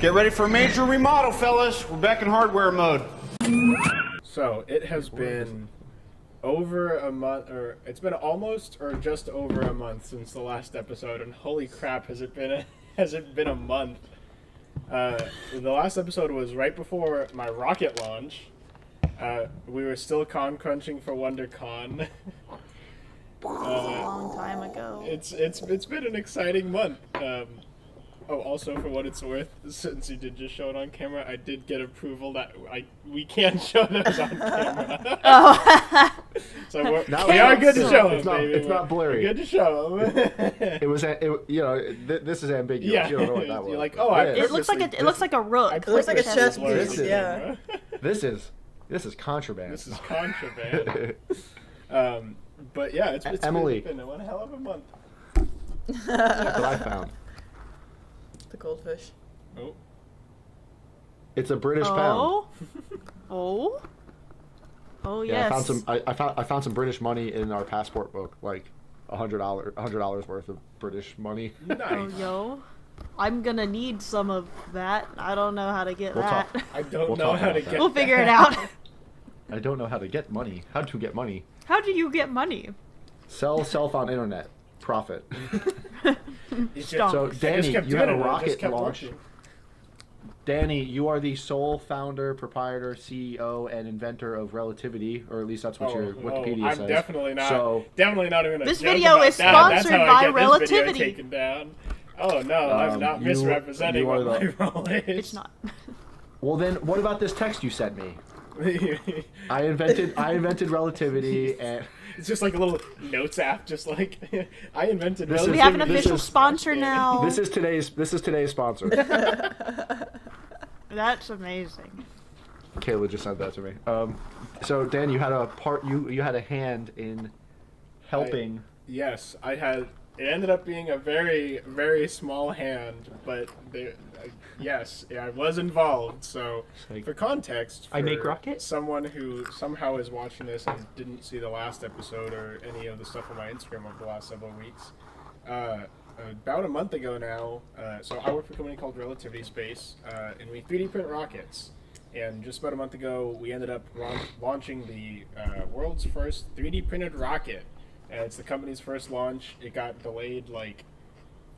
Get ready for a major remodel, fellas. We're back in hardware mode. So it has been over a month, or it's been almost or just over a month since the last episode, and holy crap, has it been a month? The last episode was right before my rocket launch. We were still con crunching for Wondercon. A long time ago. It's been an exciting month. Also, for what it's worth, since you did just show it on camera, I did get approval that we can show those on camera. Oh. So we are good to show them, baby. It's not blurry. We're good to show them. This is ambiguous. Yeah. You don't know what that was. You're like, It looks like a rook. It looks like a chess piece. Yeah. This is contraband. This is contraband. But yeah, it's Emily. been one hell of a month. That's what I found. The goldfish. Oh. It's a British pound. Oh. Oh Yeah, yes. I found some British money in our passport book, like $100 worth of British money. Nice. Oh yo. I'm gonna need some of that. I don't know how to get that. I don't We'll know talk how to about get that. We'll figure it out. I don't know how to get money. How to get money? How do you get money? Sell self on internet. Profit. Stomp. So Danny, you had a rocket launch. Working. Danny, you are the sole founder, proprietor, CEO, and inventor of Relativity, or at least that's what your Wikipedia says. I'm definitely not. So, Definitely not even. This video is sponsored by Relativity. Taken down. Oh no, I'm not misrepresenting what my role is. It's not. well then, what about this text you sent me? I invented Relativity, and it's just like a little notes app, just like I invented. We have an official sponsor now. This is today's sponsor. That's amazing. Kayla just sent that to me. So Dan, you had a hand in helping. Yes, I had. It ended up being a very, very small hand, but yes, I was involved. So, for context, I make rockets. Someone who somehow is watching this and didn't see the last episode or any of the stuff on my Instagram over the last several weeks, about a month ago now, so I work for a company called Relativity Space, and we 3D print rockets. And just about a month ago, we ended up launching the world's first 3D printed rocket. And it's the company's first launch. It got delayed like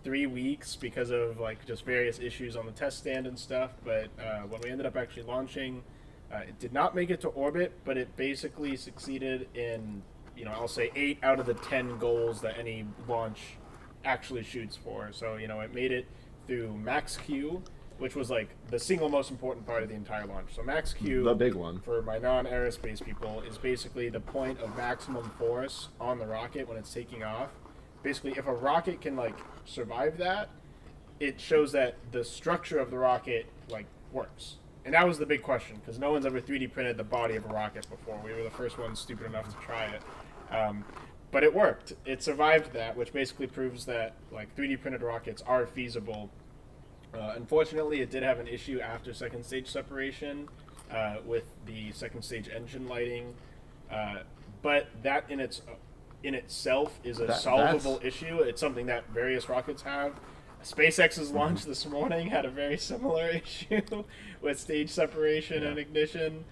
3 weeks because of like just various issues on the test stand and stuff. But when we ended up actually launching, it did not make it to orbit, but it basically succeeded in, I'll say 8 out of the 10 goals that any launch actually shoots for. So, it made it through max Q, which was like the single most important part of the entire launch. So max Q, the big one for my non-aerospace people, is basically the point of maximum force on the rocket when it's taking off. Basically, if a rocket can like survive that, it shows that the structure of the rocket like works. And that was the big question, because no one's ever 3D printed the body of a rocket before. We were the first ones stupid enough to try it. But it worked. It survived that, which basically proves that like 3D printed rockets are feasible. Unfortunately, it did have an issue after second stage separation with the second stage engine lighting, but that in itself is a solvable issue. It's something that various rockets have. SpaceX's launch this morning had a very similar issue with stage separation and ignition.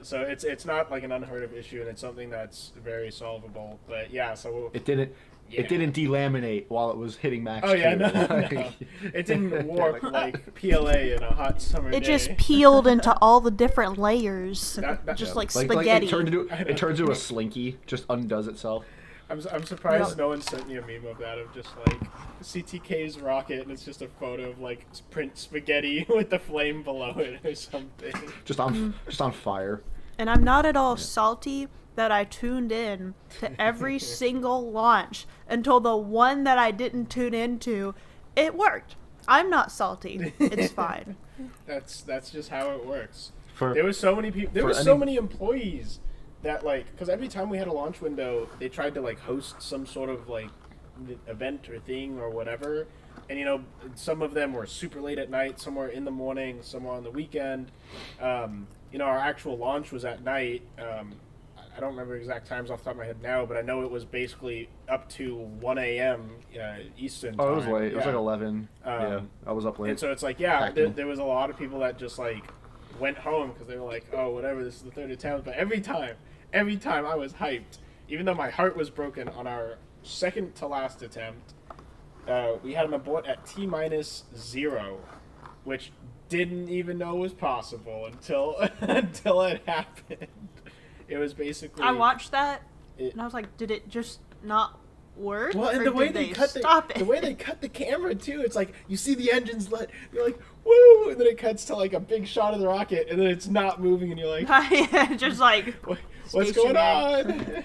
So it's not like an unheard of issue, and it's something that's very solvable. But yeah, so it didn't. Yeah. It didn't delaminate while it was hitting max. Oh yeah, no. It didn't warp like PLA in a hot summer day. It just peeled into all the different layers, just like spaghetti. It turns into a slinky, just undoes itself. I'm surprised no one sent me a meme of that, of just like CTK's rocket, and it's just a photo of like print spaghetti with the flame below it or something. Just on fire. And I'm not at all salty that I tuned in to every single launch until the one that I didn't tune into, it worked. I'm not salty. It's fine. That's just how it works. There were so many people. There were so many employees that like, because every time we had a launch window, they tried to like host some sort of like event or thing or whatever. And some of them were super late at night, some were in the morning, some were on the weekend. Our actual launch was at night. I don't remember exact times off the top of my head now, but I know it was basically up to 1 a.m. Eastern time. Oh, it was late. It was Yeah. like 11. Yeah, I was up late. And so it's like, there was a lot of people that just like went home because they were like, oh, whatever, this is the third attempt. But every time I was hyped, even though my heart was broken on our second to last attempt. We had an abort at T-0, which didn't even know was possible until until it happened. It was basically. I watched that, and I was like, did it just not work? Well, and or the way did they cut stop the way they cut the camera too, it's like you see the engines you're like, woo, and then it cuts to like a big shot of the rocket, and then it's not moving, and you're like, just like what's going stationary. on?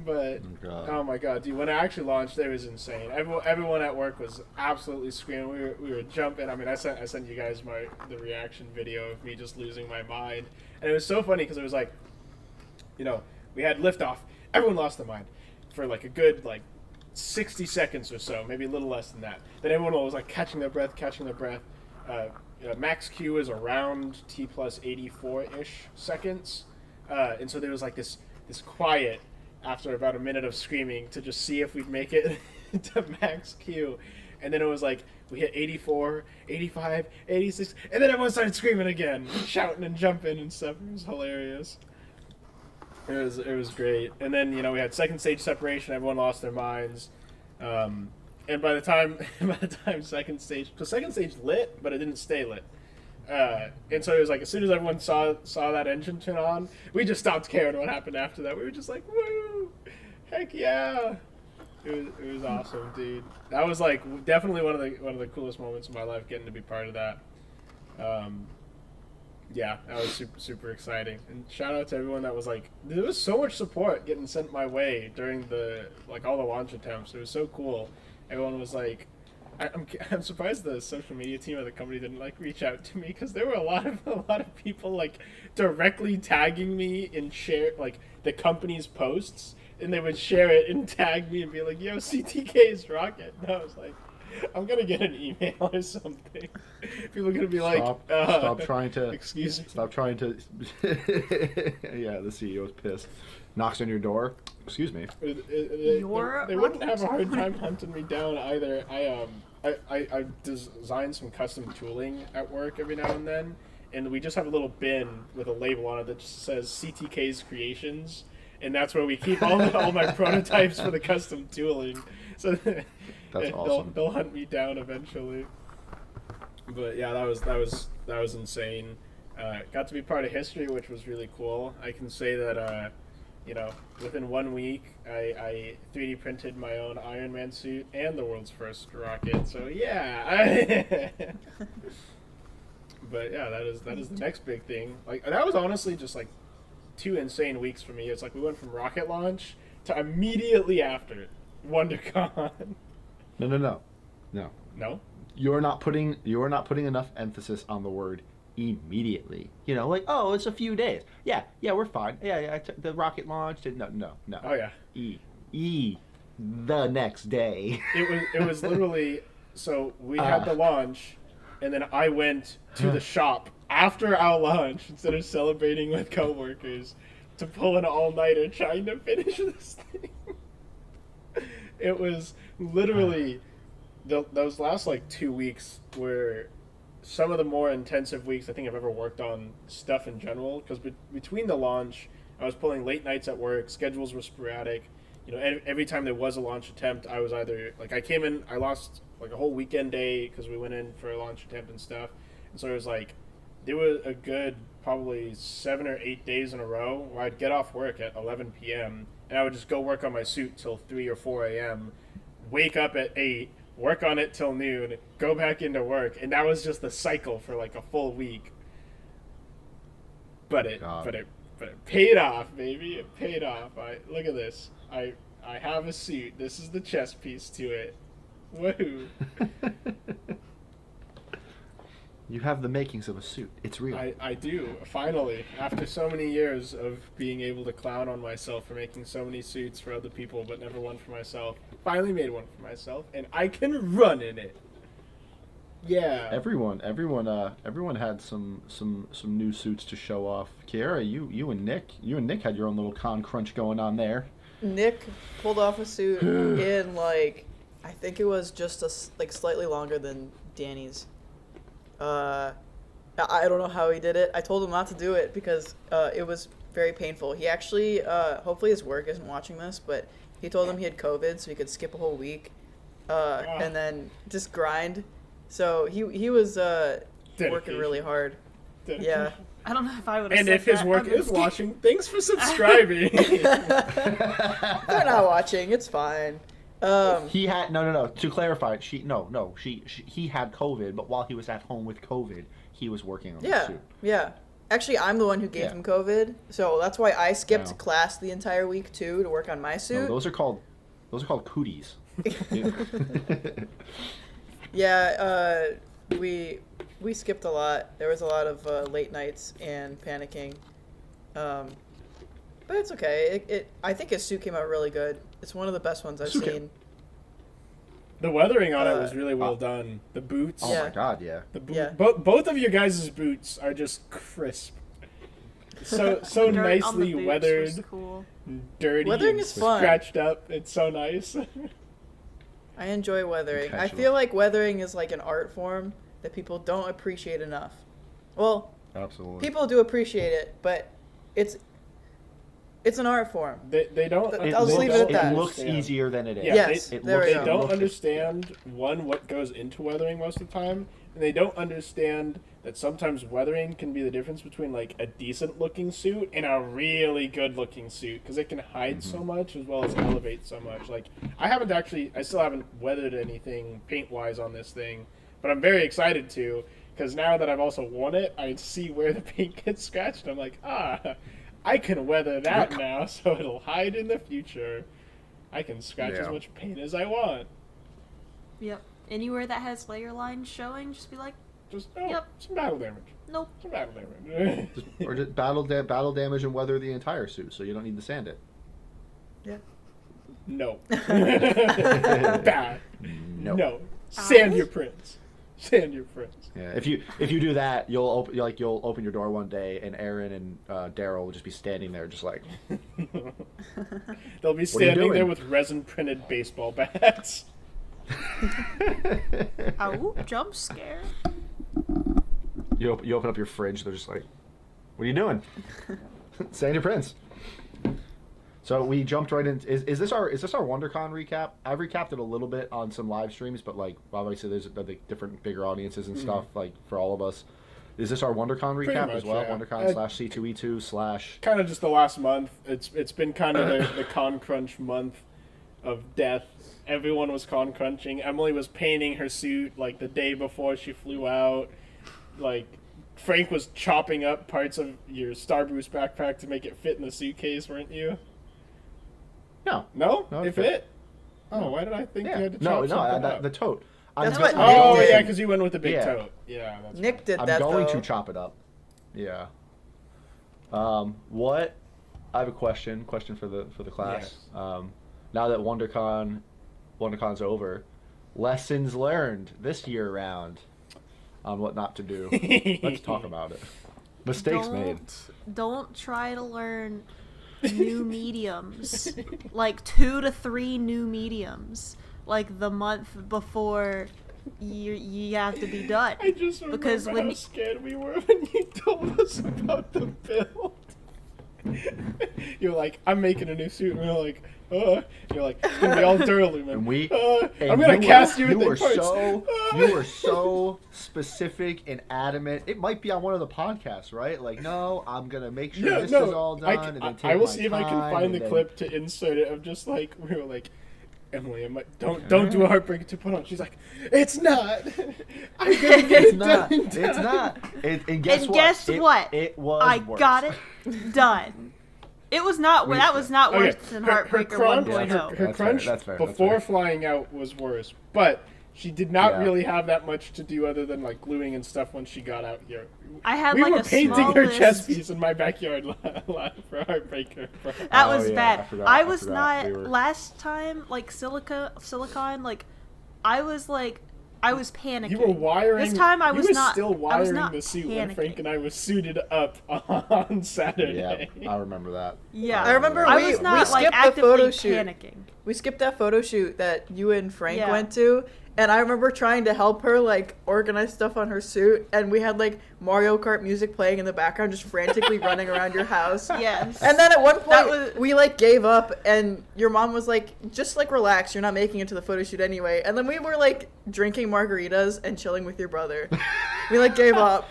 But oh my god, dude! When it actually launched, it was insane. Everyone at work was absolutely screaming. We were jumping. I mean, I sent you guys the reaction video of me just losing my mind, and it was so funny because it was like, we had liftoff. Everyone lost their mind for like a good 60 seconds or so, maybe a little less than that. Then everyone was like catching their breath. Max Q is around T plus 84-ish seconds, and so there was like this quiet after about a minute of screaming to just see if we'd make it to max Q. And then it was like, we hit 84, 85, 86, and then everyone started screaming again, shouting and jumping and stuff. It was hilarious. It was great. And then, we had second stage separation, everyone lost their minds. And by the time second stage lit, but it didn't stay lit. And so it was like, as soon as everyone saw that engine turn on, we just stopped caring what happened after that. We were just like, woo, heck yeah. It was awesome, dude. That was like definitely one of the coolest moments of my life, getting to be part of that. Yeah, that was super, super exciting. And shout out to everyone that was like, there was so much support getting sent my way during all the launch attempts. It was so cool. Everyone was like, I'm surprised the social media team of the company didn't reach out to me, because there were a lot of people directly tagging me in the company's posts, and they would share it and tag me and be like, "Yo, CTK's rocket." And I was like, I'm gonna get an email or something. People are gonna be stop trying to. Excuse me. Stop trying to. Yeah, the CEO's pissed. Knocks on your door. Excuse me. They wouldn't have a hard time hunting me down either. I design some custom tooling at work every now and then, and we just have a little bin with a label on it that just says CTK's Creations, and that's where we keep all my prototypes for the custom tooling. So that's awesome. They'll hunt me down eventually. But yeah, that was insane. Got to be part of history, which was really cool. I can say that within 1 week, I 3D printed my own Iron Man suit and the world's first rocket. So yeah, but yeah, that is the next big thing. That was honestly just 2 insane weeks for me. It's we went from rocket launch to immediately after WonderCon. No. No. You're not putting enough emphasis on the word immediately. It's a few days. Yeah, we're fine. Yeah, the rocket launched. No. Oh yeah. The next day. It was literally, so we had the launch, and then I went to the shop after our launch instead of celebrating with coworkers to pull an all-nighter trying to finish this thing. It was literally those last 2 weeks were some of the more intensive weeks I think I've ever worked on stuff in general, because between the launch, I was pulling late nights at work, schedules were sporadic. Every time there was a launch attempt, I was either I came in, I lost a whole weekend day because we went in for a launch attempt and stuff, and so it was there was a good probably 7 or 8 days in a row where I'd get off work at 11 p.m. and I would just go work on my suit till 3 or 4 a.m., wake up at 8, work on it till noon, go back into work, and that was just the cycle for a full week. But it paid off, baby. It paid off. Look at this. I have a suit. This is the chest piece to it. Woohoo! You have the makings of a suit. It's real. I do. Finally, after so many years of being able to clown on myself for making so many suits for other people but never one for myself, finally made one for myself, and I can run in it. Yeah. Everyone had some new suits to show off. Kiara, you and Nick had your own little con crunch going on there. Nick pulled off a suit in like I think it was just slightly longer than Danny's. I don't know how he did it. I told him not to do it because it was very painful. He actually, hopefully his work isn't watching this, but he told him he had COVID, so he could skip a whole week, and then just grind. So he was working really hard. Yeah. I don't know if I would have And said if his that. work is watching, thanks for subscribing. They're not watching. It's fine. He had no. To clarify, he had COVID, but while he was at home with COVID, he was working on the suit. Yeah. Actually, I'm the one who gave him COVID, so that's why I skipped Wow. class the entire week too to work on my suit. No, those are called cooties. Yeah, we skipped a lot. There was a lot of late nights and panicking, but it's okay. I think his suit came out really good. It's one of the best ones I've seen. The weathering on it was really well done. The boots. Oh my god, yeah. The boot. Yeah. Both of your guys' boots are just crisp. So Dirt on the nicely boots weathered, was cool. dirty, Weathering and is fun. scratched up. It's so nice. I enjoy weathering. I Intentional. feel like weathering is like an art form that people don't appreciate enough. Well, Absolutely. people do appreciate it, but it's an art form. They don't. I'll just leave it at that. It looks understand. easier than it is. Yeah, Yes, It there we looks- go. They don't looks- understand what goes into weathering most of the time, and they don't understand that sometimes weathering can be the difference between like a decent looking suit and a really good looking suit, because it can hide so much as well as elevate so much. Like I still haven't weathered anything paint wise on this thing, but I'm very excited to, because now that I've also worn it, I see where the paint gets scratched. I'm like, I can weather that now, so it'll hide in the future. I can scratch as Yeah. much paint as I want. Yep. Anywhere that has layer lines showing, just be like, Just Yep. some battle damage. nope. Some battle damage. Or just battle damage and weather the entire suit, so you don't need to sand it. Yeah. No. Bad. No. No. Sand your prints. Sand your prints. Yeah, if you do that, you'll open your door one day, and Aaron and Daryl will just be standing there, just like, They'll be are you standing there doing? with resin printed baseball bats. Oh, jump scare. you open up your fridge, they're just like, what are you doing? Sand your prints. So we jumped right in. Is this our WonderCon recap? I've recapped it a little bit on some live streams, but like obviously there's like different bigger audiences and stuff like for all of us. Is this our WonderCon recap much, as well? yeah. WonderCon /C2E2 / Kind of just the last month. It's been kind of the con crunch month of death. Everyone was con crunching. Emily was painting her suit like the day before she flew out. Like Frank was chopping up parts of your Starboost backpack to make it fit in the suitcase, weren't you? No. No? No, It it fit. fit? Oh, why did I think you had to chop something up? The tote. That's I'm what go- Nick Oh, did. yeah, because you went with the big Yeah. tote. Yeah, that's Nick did I'm that going though. to chop it up. Yeah. What? I have a question for the class. Yes. Now that WonderCon's over, lessons learned this year round on what not to do. Let's talk about it. Mistakes made. Don't try to learn new mediums. Like 2 to 3 new mediums. Like the month before you have to be done. I just remember Because when how you- scared we were when you told us about the build. You're like, I'm making a new suit, and we're like, You're like, it's gonna be all Duralumin. And we, I'm gonna cast you in the were parts. you were so specific and adamant. It might be on one of the podcasts, right? Like, no, I'm gonna make sure Yeah, this no, is all done. and then take I will my see if I can time, find and the then- clip to insert it of just like we were like, Emily, don't do a heartbreaker to put on. She's like, it's not. I'm gonna get It's it not. done. It's not. And guess And what? guess what? It was. I worse. got it done. It was not. That was not worse than Heartbreaker crunch, 1.0. her That's fair, crunch that's fair, before that's fair. flying out was worse, but she did not Yeah. really have that much to do other than like gluing and stuff when she got out here. I had We like were a painting small her list. chess piece in my backyard for Heartbreaker. That Oh, was yeah, bad. I forgot- I I was forgot. not We were- last time like silicon like I was like I was panicking. You were wiring. This time I was you were not. still I was wiring not the suit panicking. when Frank and I was suited up on Saturday. Yeah, I remember that. Yeah, I remember I we was not like skipped the actively photo shoot. panicking. We skipped that photo shoot that you and Frank Yeah. went to, and I remember trying to help her like organize stuff on her suit, and we had like Mario Kart music playing in the background, just frantically running around your house. Yes. And then at one point, That was- we like gave up, and your mom was like, "Just like relax, you're not making it to the photo shoot anyway." And then we were like drinking margaritas and chilling with your brother. We like gave up.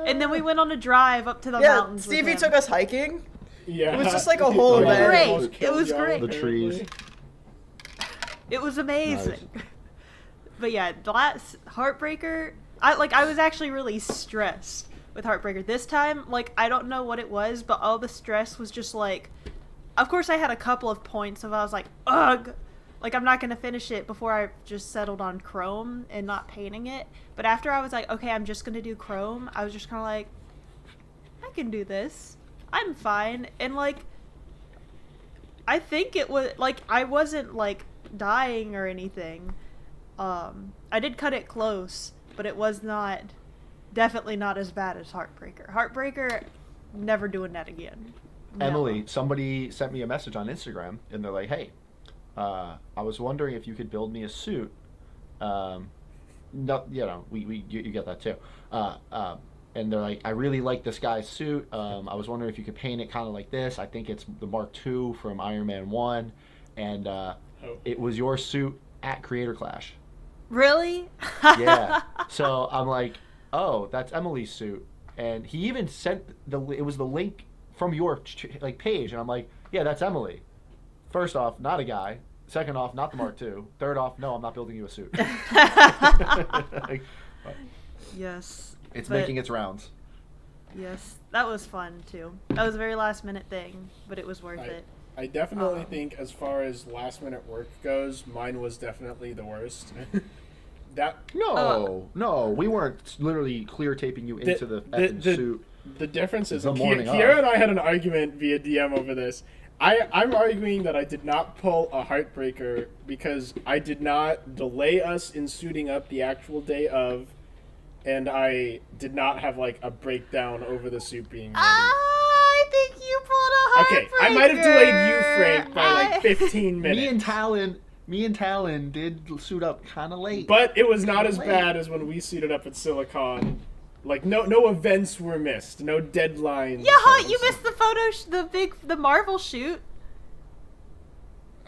And then we went on a drive up to the Yeah, mountains. with Stevie him. took us hiking. Yeah. It was just like a whole It was event. great. Almost It killed was y'all, great. The trees. apparently. It was amazing. But yeah, the last Heartbreaker, I was actually really stressed with Heartbreaker. This time, like, I don't know what it was, but all the stress was just like, of course I had a couple of points of I was like, ugh, like I'm not going to finish it before I just settled on Chrome and not painting it. But after I was like, okay, I'm just going to do Chrome, I was just kind of like, I can do this. I'm fine. And like, I think it was, like, I wasn't like dying or anything. I did cut it close, but it was not, definitely not as bad as Heartbreaker. Heartbreaker, never doing that again. No. Emily, somebody sent me a message on Instagram, and they're like, "Hey, I was wondering if you could build me a suit." No, you know, you get that too. And they're like, "I really like this guy's suit. I was wondering if you could paint it kind of like this. I think it's the Mark II from Iron Man 1, and it was your suit at Creator Clash." Really? Yeah. So I'm like, "Oh, that's Emily's suit," and he even sent it was the link from your like page, and I'm like, "Yeah, that's Emily." First off, not a guy. Second off, not the Mark II. Third off, no, I'm not building you a suit. Like, Yes. it's but- making its rounds. Yes, that was fun too. That was a very last minute thing, but it was worth it. I definitely think, as far as last minute work goes, mine was definitely the worst. No, we weren't literally clear taping you into the effing suit. The difference is, The morning Kiera of. and I had an argument via DM over this. I'm arguing that I did not pull a Heartbreaker because I did not delay us in suiting up the actual day of, and I did not have like a breakdown over the suit being ready. I think you pulled a Heartbreaker. Okay, I might have delayed you, Frank, by like 15 minutes. Me and Talon did suit up kind of late. But it was not as bad as when we suited up at Silicon. Like no events were missed, no deadlines. Yeah, huh, you missed the photo, the Marvel shoot.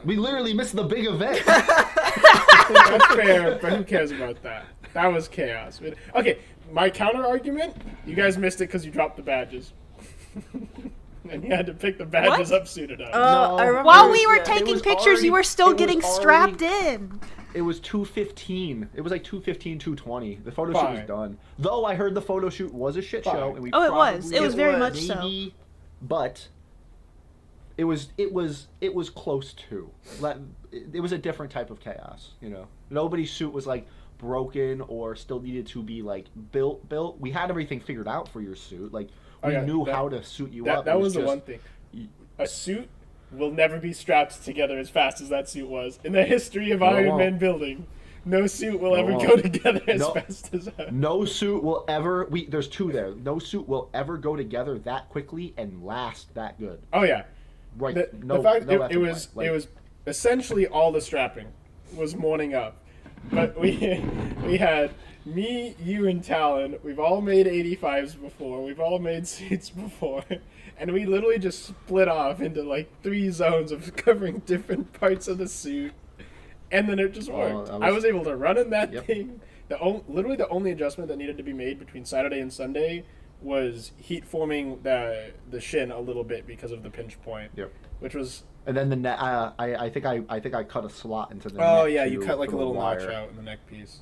We literally missed the big event. That's fair, but who cares about that? That was chaos. Okay, my counter argument: you guys missed it because you dropped the badges, and you had to pick the badges What? up suited up. No. I remember, While we were yeah. taking was pictures, already- you were still it was getting already- strapped in. It was 2:15. It was like 2:15, 2:20. The photo shoot was Fine. done. Though I heard the photo shoot was a shit Fine. show, and we Oh, it was. probably It was very much so. maybe, but it was close to. It was a different type of chaos. You know, nobody's suit was like broken or still needed to be like built. We had everything figured out for your suit. Like we knew how to suit you up. That It was the just- one thing. A suit will never be strapped together as fast as that suit was. In the history of No, it Iron won't. Man building, no suit will No, it ever won't. go together as No. fast as that. No suit will ever. There's two there. No suit will ever go together that quickly and last that good. Oh yeah. Right. The fact no it was effing way. it was essentially all the strapping was morning up, but we had me, you, and Talon. We've all made 85s before. We've all made suits before, and we literally just split off into like 3 zones of covering different parts of the suit, and then it just worked. I was able to run in that Yep. thing. Literally the only adjustment that needed to be made between Saturday and Sunday was heat forming the shin a little bit because of the pinch point. Yep. Which was And then the neck. I think I cut a slot into the. oh neck yeah, you too cut like for a the little notch wire. out in the neck piece.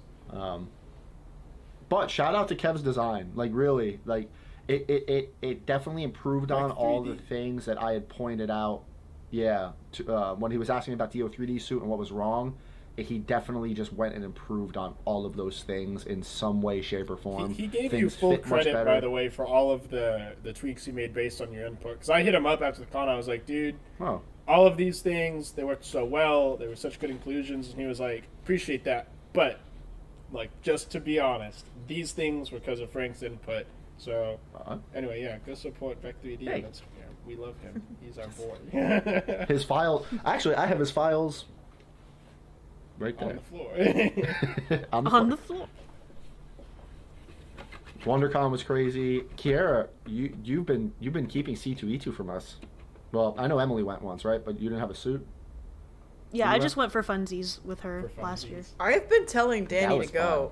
But shout out to Kev's design. Like really, like it definitely improved Like on all 3D. the things that I had pointed out. Yeah, when he was asking me about the O3D suit and what was wrong, he definitely just went and improved on all of those things in some way, shape, or form. He gave Things you full fit much credit, better. by the way, for all of the tweaks you made based on your input. Because I hit him up after the con. I was like, dude, Oh, all of these things, they worked so well. They were such good inclusions. And he was like, appreciate that. But Like, just to be honest, these things were because of Frank's input. So, Uh-huh. anyway, yeah, go support Vec3D. Hey. That's, yeah, we love him. He's our boy. His file. Actually, I have his files right On there. the floor. On the floor. WonderCon was crazy. Kiara, you've been keeping C2E2 from us. Well, I know Emily went once, right? But you didn't have a suit. Yeah, You I went? just went for funsies with her For last year. funsies. I've been telling That Danny was to go.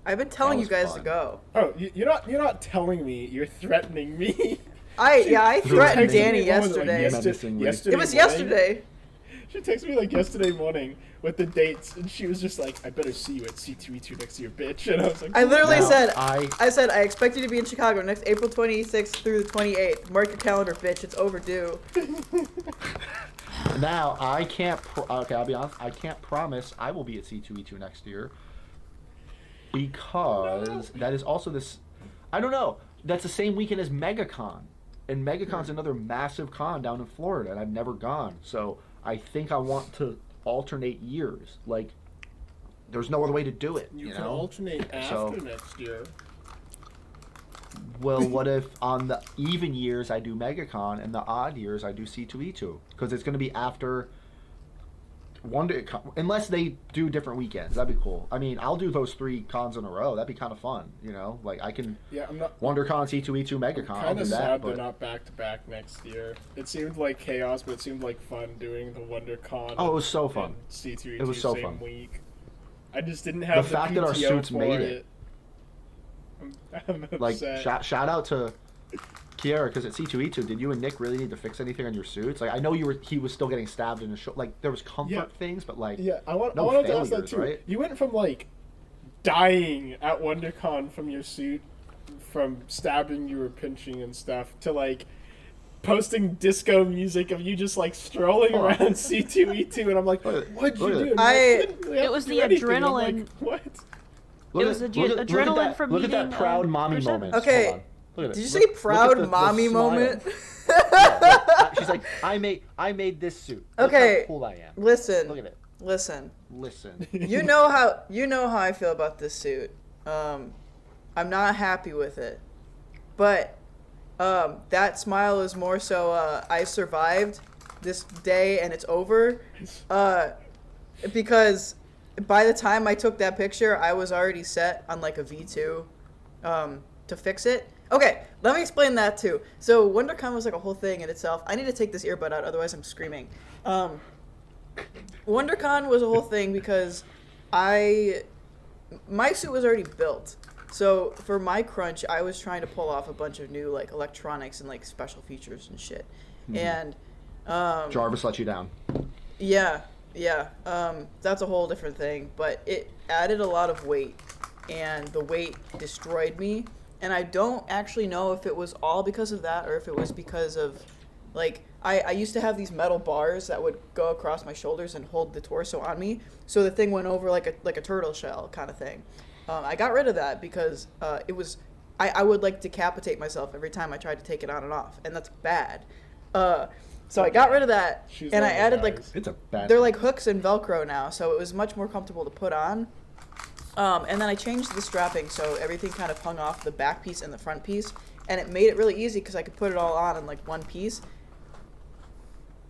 I've been telling you was guys to fun. go. Oh, you're not telling me. You're threatening me. I threatened Texted Danny me, what was it, like, yesterday. Menacingly. yesterday It was morning? yesterday. She texted me like yesterday morning with the dates, and she was just like, "I better see you at C2E2 next year, bitch." And I was like, I literally Now, said, I I expect you to be in Chicago next April 26th through the 28th. Mark your calendar, bitch. It's overdue. now I can't. Okay, I'll be honest. I can't promise I will be at C2E2 next year because that is also this. I don't know. That's the same weekend as MegaCon, and MegaCon's another massive con down in Florida, and I've never gone. So I think I want to alternate years. Like, there's no other way to do it. you You can know. alternate after So- next year. Well, what if on the even years I do MegaCon and the odd years I do C2E2? Because it's going to be after WonderCon, unless they do different weekends. That'd be cool. I mean, I'll do those 3 cons in a row. That'd be kind of fun, you know? Like, I can Yeah, I'm not. WonderCon, C2E2, MegaCon. I'll Kind do of that, sad they're but not back to back next year. It seemed like chaos, but it seemed like fun doing the WonderCon. Oh, it was so fun. and C2E2 It was so same fun. week. I just didn't have the fact that our PTO suits for made it. I'm like, upset. shout out to Kiara, because at C2E2, did you and Nick really need to fix anything on your suits? Like, I know he was still getting stabbed in his shoulder. Like, there was comfort Yeah. things, but like, Yeah, I wanted to ask that failures, too. right? You went from like dying at WonderCon from your suit, from stabbing you were pinching and stuff, to like posting disco music of you just like strolling Oh. around C2E2, and I'm like, Look at- what'd you look at do? it. It was the adrenaline. What? It was adrenaline from look at that meeting, proud mommy Persephone. moment. Okay, Hold on. Look at it. Did you say Look at proud the mommy smile. moment? Yeah, she's like, I made this suit. Look Okay. how cool I am. Listen. Look at it. Listen. Listen. You know how I feel about this suit. I'm not happy with it, but that smile is more so I survived this day and it's over, because by the time I took that picture, I was already set on like a V2 to fix it. Okay, let me explain that too. So WonderCon was like a whole thing in itself. I need to take this earbud out, otherwise I'm screaming. WonderCon was a whole thing because my suit was already built. So for my crunch, I was trying to pull off a bunch of new like electronics and like special features and shit. And Jarvis let you down. yeah, that's a whole different thing. But it added a lot of weight, and the weight destroyed me. And I don't actually know if it was all because of that or if it was because of, like, I used to have these metal bars that would go across my shoulders and hold the torso on me. So the thing went over like a turtle shell kind of thing. I got rid of that because it was, I would like decapitate myself every time I tried to take it on and off, and that's bad. So I got rid of that, She's and I one of the added like guys. It's a bad. they're like hooks and Velcro now, so it was much more comfortable to put on. And then I changed the strapping so everything kind of hung off the back piece and the front piece, and it made it really easy because I could put it all on in like one piece.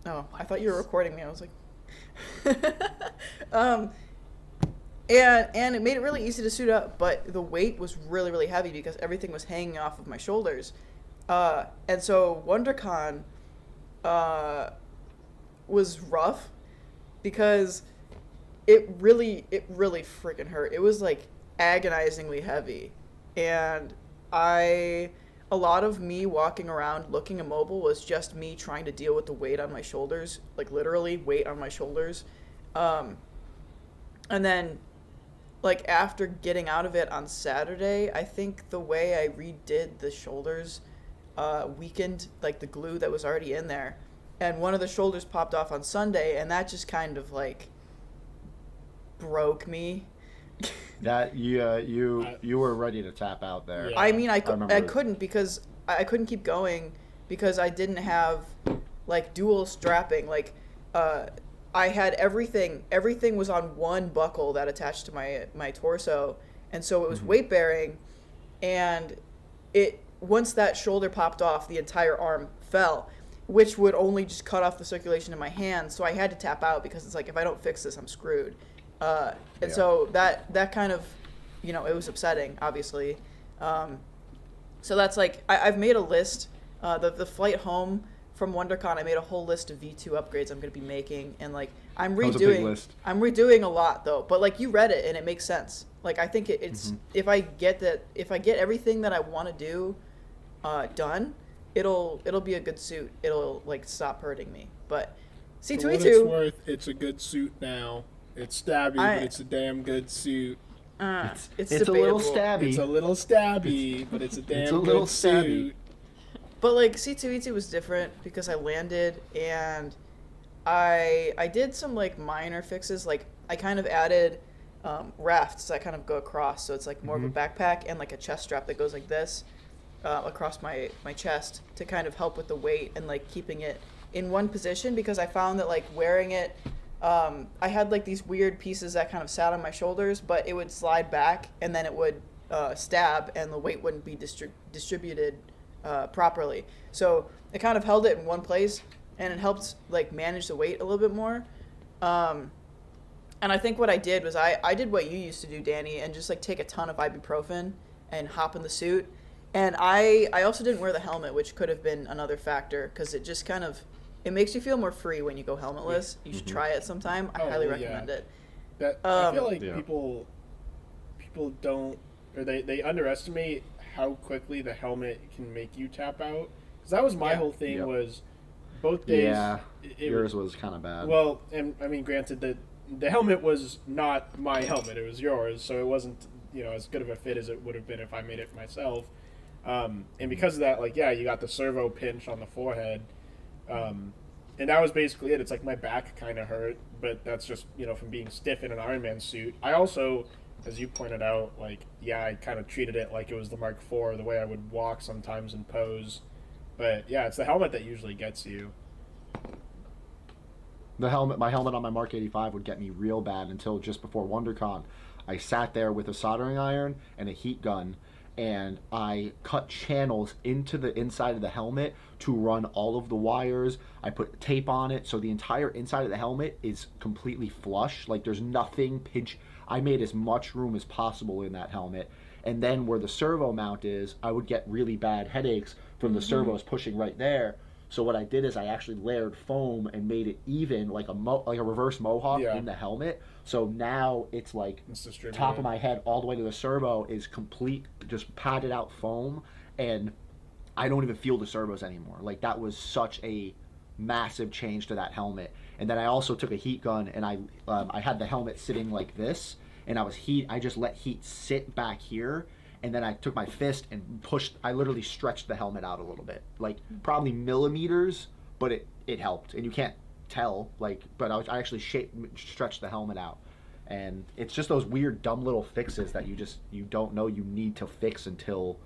Oh, I thought you were recording me. I was like, and it made it really easy to suit up, but the weight was really, really heavy because everything was hanging off of my shoulders. And so WonderCon was rough because it really freaking hurt. It was like agonizingly heavy, and a lot of me walking around looking immobile was just me trying to deal with the weight on my shoulders, like literally weight on my shoulders. And then like after getting out of it on Saturday, I think the way I redid the shoulders weakened like the glue that was already in there, and one of the shoulders popped off on Sunday, and that just kind of like broke me. That you were ready to tap out there. Yeah. I mean, I remember. couldn't because I couldn't keep going because I didn't have like dual strapping. Like I had everything. Everything was on one buckle that attached to my torso, and so it was weight bearing. And once that shoulder popped off, the entire arm fell, which would only just cut off the circulation in my hands. So I had to tap out because it's like, if I don't fix this, I'm screwed. And so that kind of, it was upsetting, obviously. So that's like, I've made a list. The flight home from WonderCon, I made a whole list of V2 upgrades I'm going to be making, and like I'm redoing a lot though. But like, you read it and it makes sense. Like, I think it's if I get everything that I want to do done, it'll be a good suit. It'll like stop hurting me. But C2E2, for what it's worth, it's a good suit now. It's stabby, but it's a damn good suit. It's a little stabby. It's a little stabby, but it's a damn little good stabby. suit. But like, C2E2 was different because I landed and I did some like minor fixes. Like, I kind of added rafts that kind of go across, so it's like more of a backpack, and like a chest strap that goes like this across my chest to kind of help with the weight and like keeping it in one position, because I found that like wearing it, I had like these weird pieces that kind of sat on my shoulders, but it would slide back and then it would stab and the weight wouldn't be distributed properly. So it kind of held it in one place, and it helped like manage the weight a little bit more. And I think what I did was I did what you used to do, Danny, and just like take a ton of ibuprofen and hop in the suit. And I also didn't wear the helmet, which could have been another factor, because it just kind of, it makes you feel more free when you go helmetless. You should try it sometime. I highly recommend it. I feel like people don't, or they underestimate how quickly the helmet can make you tap out. Because that was my whole thing. Was both days. Yeah, yours was kind of bad. Well, and I mean, granted that the helmet was not my helmet; it was yours, so it wasn't as good of a fit as it would have been if I made it myself. And because of that, like, you got the servo pinch on the forehead, and that was basically it. It's like my back kind of hurt, but that's just from being stiff in an Iron Man suit. I also, as you pointed out, like, I kind of treated it like it was the Mark IV, the way I would walk sometimes and pose. But it's the helmet that usually gets you. My helmet on my Mark 85 would get me real bad until just before WonderCon. I sat there with a soldering iron and a heat gun, and I cut channels into the inside of the helmet to run all of the wires. I put tape on it, so the entire inside of the helmet is completely flush. Like, there's nothing pinch. I made as much room as possible in that helmet. And then where the servo mount is, I would get really bad headaches from the servos pushing right there. So what I did is I actually layered foam and made it even, like a reverse mohawk in the helmet. So now it's like top of my head all the way to the servo is complete, just padded out foam, and I don't even feel the servos anymore. Like, that was such a massive change to that helmet. And then I also took a heat gun, and I had the helmet sitting like this, and I just let heat sit back here, and then I took my fist and pushed. I literally stretched the helmet out a little bit, like probably millimeters, but it helped. And you can't tell, like, but I actually stretched the helmet out. And it's just those weird, dumb little fixes that you don't know you need to fix until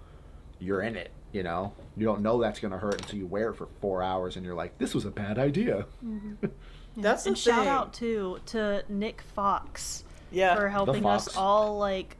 you're in it. You don't know that's gonna hurt until you wear it for 4 hours, and you're like, this was a bad idea. That's the and thing. shout out to Nick Fox Yeah. for helping Fox. us all like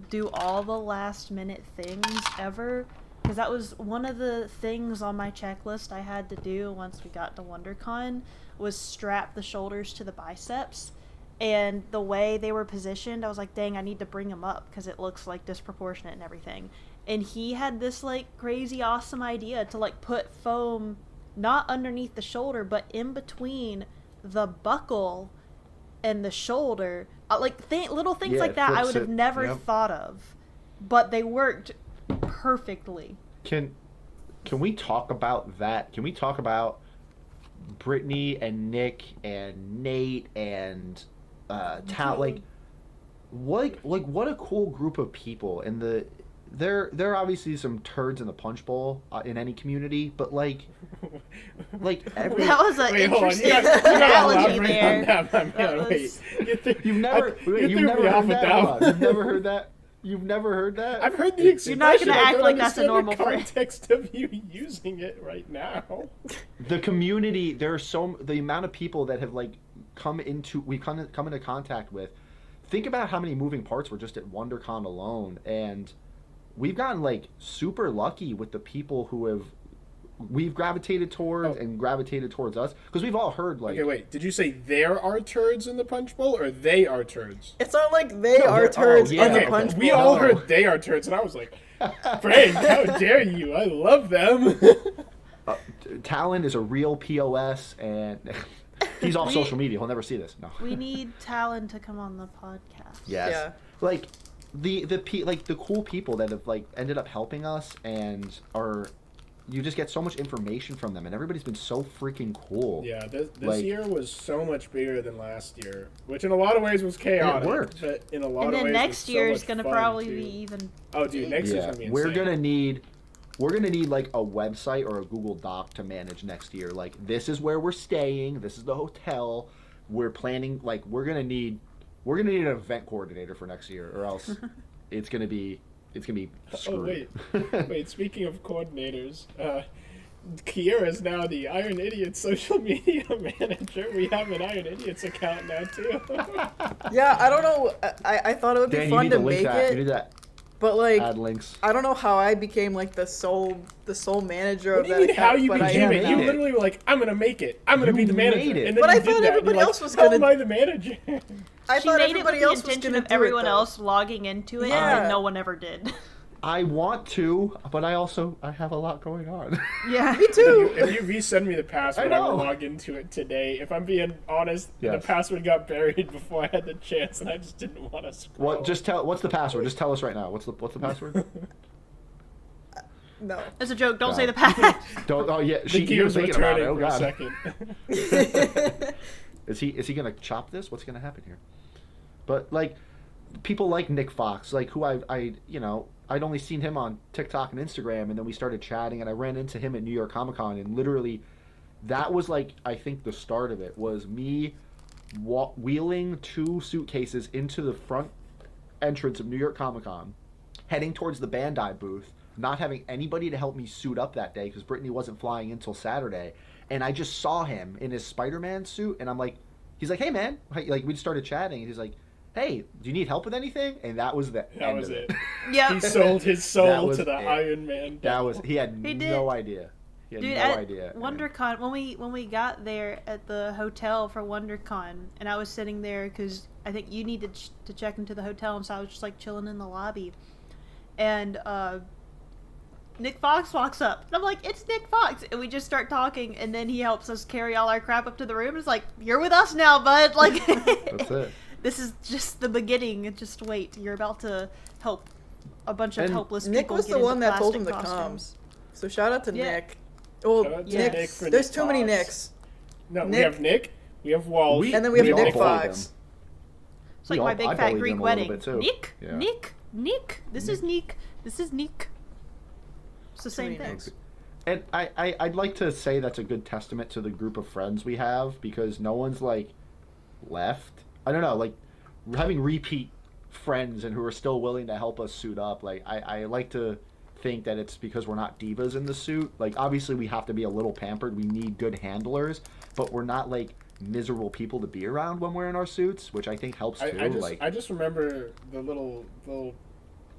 do all the last minute things ever, because that was one of the things on my checklist I had to do once we got to WonderCon, was strap the shoulders to the biceps. And the way they were positioned, I was like, dang, I need to bring them up because it looks like disproportionate and everything. And he had this like crazy awesome idea to like put foam not underneath the shoulder but in between the buckle and the shoulder, little things like that I would have never thought of, but they worked perfectly. Can we talk about that? Can we talk about Brittany and Nick and Nate and what a cool group of people. And there are obviously some turds in the punch bowl in any community, but like every That was an interesting analogy there. You've never heard that one. You've never heard that. You've never heard that. I've heard the expression. You're not gonna I act don't like that's a understand normal the phrase. context of you using it right now. The community, the amount of people that have like come into contact with. Think about how many moving parts were just at WonderCon alone, and we've gotten like super lucky with the people who we've gravitated towards and gravitated towards us, because we've all heard like. Okay, wait. Did you say there are turds in the punch bowl, or they are turds? It's not like they are turds yeah, in the okay. punch bowl. We all heard they are turds, and I was like, Frank, how dare you? I love them. Talon is a real POS, and he's off social media. He'll never see this. No. We need Talon to come on the podcast. Yes. Yeah. Like the cool people that have like ended up helping us and are. You just get so much information from them, and everybody's been so freaking cool. Yeah, this Like- year was so much bigger than last year, which in a lot of ways was chaotic. worked. But in a lot And of then ways next was year so is much gonna fun, probably too. be even. Oh, dude, next year's Yeah, gonna be insane. we're gonna need like a website or a Google Doc to manage next year. Like, this is where we're staying. This is the hotel. We're planning. Like, we're gonna need an event coordinator for next year, or else it's gonna be screwed. Oh wait. Speaking of coordinators, Kiera is now the Iron Idiots social media manager. We have an Iron Idiots account now too. Yeah, I don't know. I thought it would be Dan, you fun need to to link make that. You need it, to but like, add links. I don't know how I became like the sole manager What of do you that mean account. how you but I became am it? now. You literally were like, I'm gonna make it. I'm gonna be You the manager. made it. And then But you I did thought that, and everybody you're else like, was how gonna- am I the manager? I She thought made it with everybody the else was intention gonna of do everyone it, though. else logging into it, Yeah. and then no one ever did. I want to, but I have a lot going on. Yeah. Me too. If you resend me the password, I I will know. log into it today. If I'm being honest, Yes. the password got buried before I had the chance, and I just didn't want to scroll. What's the password? Just tell us right now. What's the password? No. It's a joke. Don't God. say the past. Don't. Oh yeah, The you were gears were thinking about it. turning Oh for a god. second. Is he gonna chop this? What's gonna happen here? But like, people like Nick Fox, like who I'd only seen him on TikTok and Instagram, and then we started chatting, and I ran into him at New York Comic Con, and literally, that was like, I think the start of it was me wheeling 2 suitcases into the front entrance of New York Comic Con, heading towards the Bandai booth, not having anybody to help me suit up that day because Brittany wasn't flying until Saturday, and I just saw him in his Spider-Man suit, and I'm like, he's like, hey man, like we started chatting, and he's like, hey, do you need help with anything? And that was the That end was of it. Yeah. He sold his That soul was to the it. Iron Man. he had He did. no idea. He had Dude, no at idea. WonderCon, when we got there at the hotel for WonderCon, and I was sitting there because I think you needed to check into the hotel, and so I was just like chilling in the lobby, and Nick Fox walks up, and I'm like, it's Nick Fox, and we just start talking, and then he helps us carry all our crap up to the room. It's like, you're with us now, bud. Like, That's it. this is just the beginning. Just wait, you're about to help a bunch of And helpless Nick people was get the into one that told plastic him to costumes. come. So shout out to Yeah. Nick. Oh, Shout out to Nick. Nick for There's Nick too many Fox. Nicks. No, we Nick. have Nick, we have Walsh, And then we have We all Nick bullied Fox. It's like We my all- big I fat bullied Greek him a little wedding. bit, too. Nick, Yeah. Nick. This is Nick. This is Nick. It's the same many thing. Nicks. And I'd like to say that's a good testament to the group of friends we have, because no one's like left. I don't know, like having repeat friends and who are still willing to help us suit up. Like I like to think that it's because we're not divas in the suit. Like obviously we have to be a little pampered. We need good handlers, but we're not like miserable people to be around when we're in our suits, which I think helps too. I just remember the little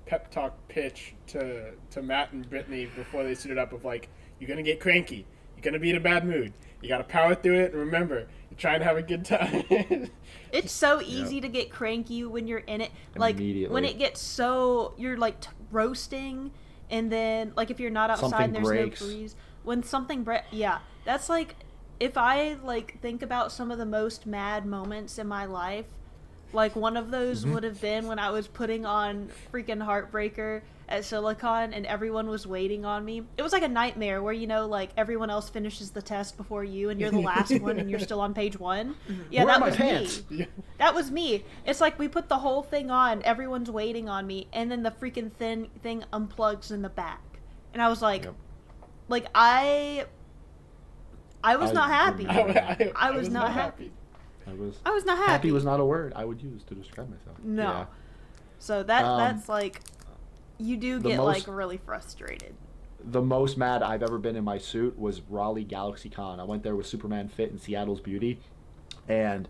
pep talk pitch to Matt and Brittany before they suited up of like, you're gonna get cranky, you're gonna be in a bad mood, you gotta power through it, and remember, you're trying to have a good time. It's so easy to get cranky when you're in it. Like Immediately. when it gets so you're like roasting, and then like if you're not outside, Something and there's breaks. no breeze. When something yeah, that's like if I like think about some of the most mad moments in my life. Like, one of those would have been when I was putting on freaking Heartbreaker at Silicon and everyone was waiting on me. It was like a nightmare where, you know, like, everyone else finishes the test before you and you're the last one and you're still on page 1. Yeah, Where are that my was pants? me. That was me. It's like we put the whole thing on, everyone's waiting on me, and then the freaking thing unplugs in the back. And I was like, Yep. like, I was not happy. remember I was not happy. I was not happy. Happy was not a word I would use to describe myself. No. Yeah. So that's like, you do the get most- like really frustrated. The most mad I've ever been in my suit was Raleigh GalaxyCon. I went there with Superman Fit and Seattle's Beauty, and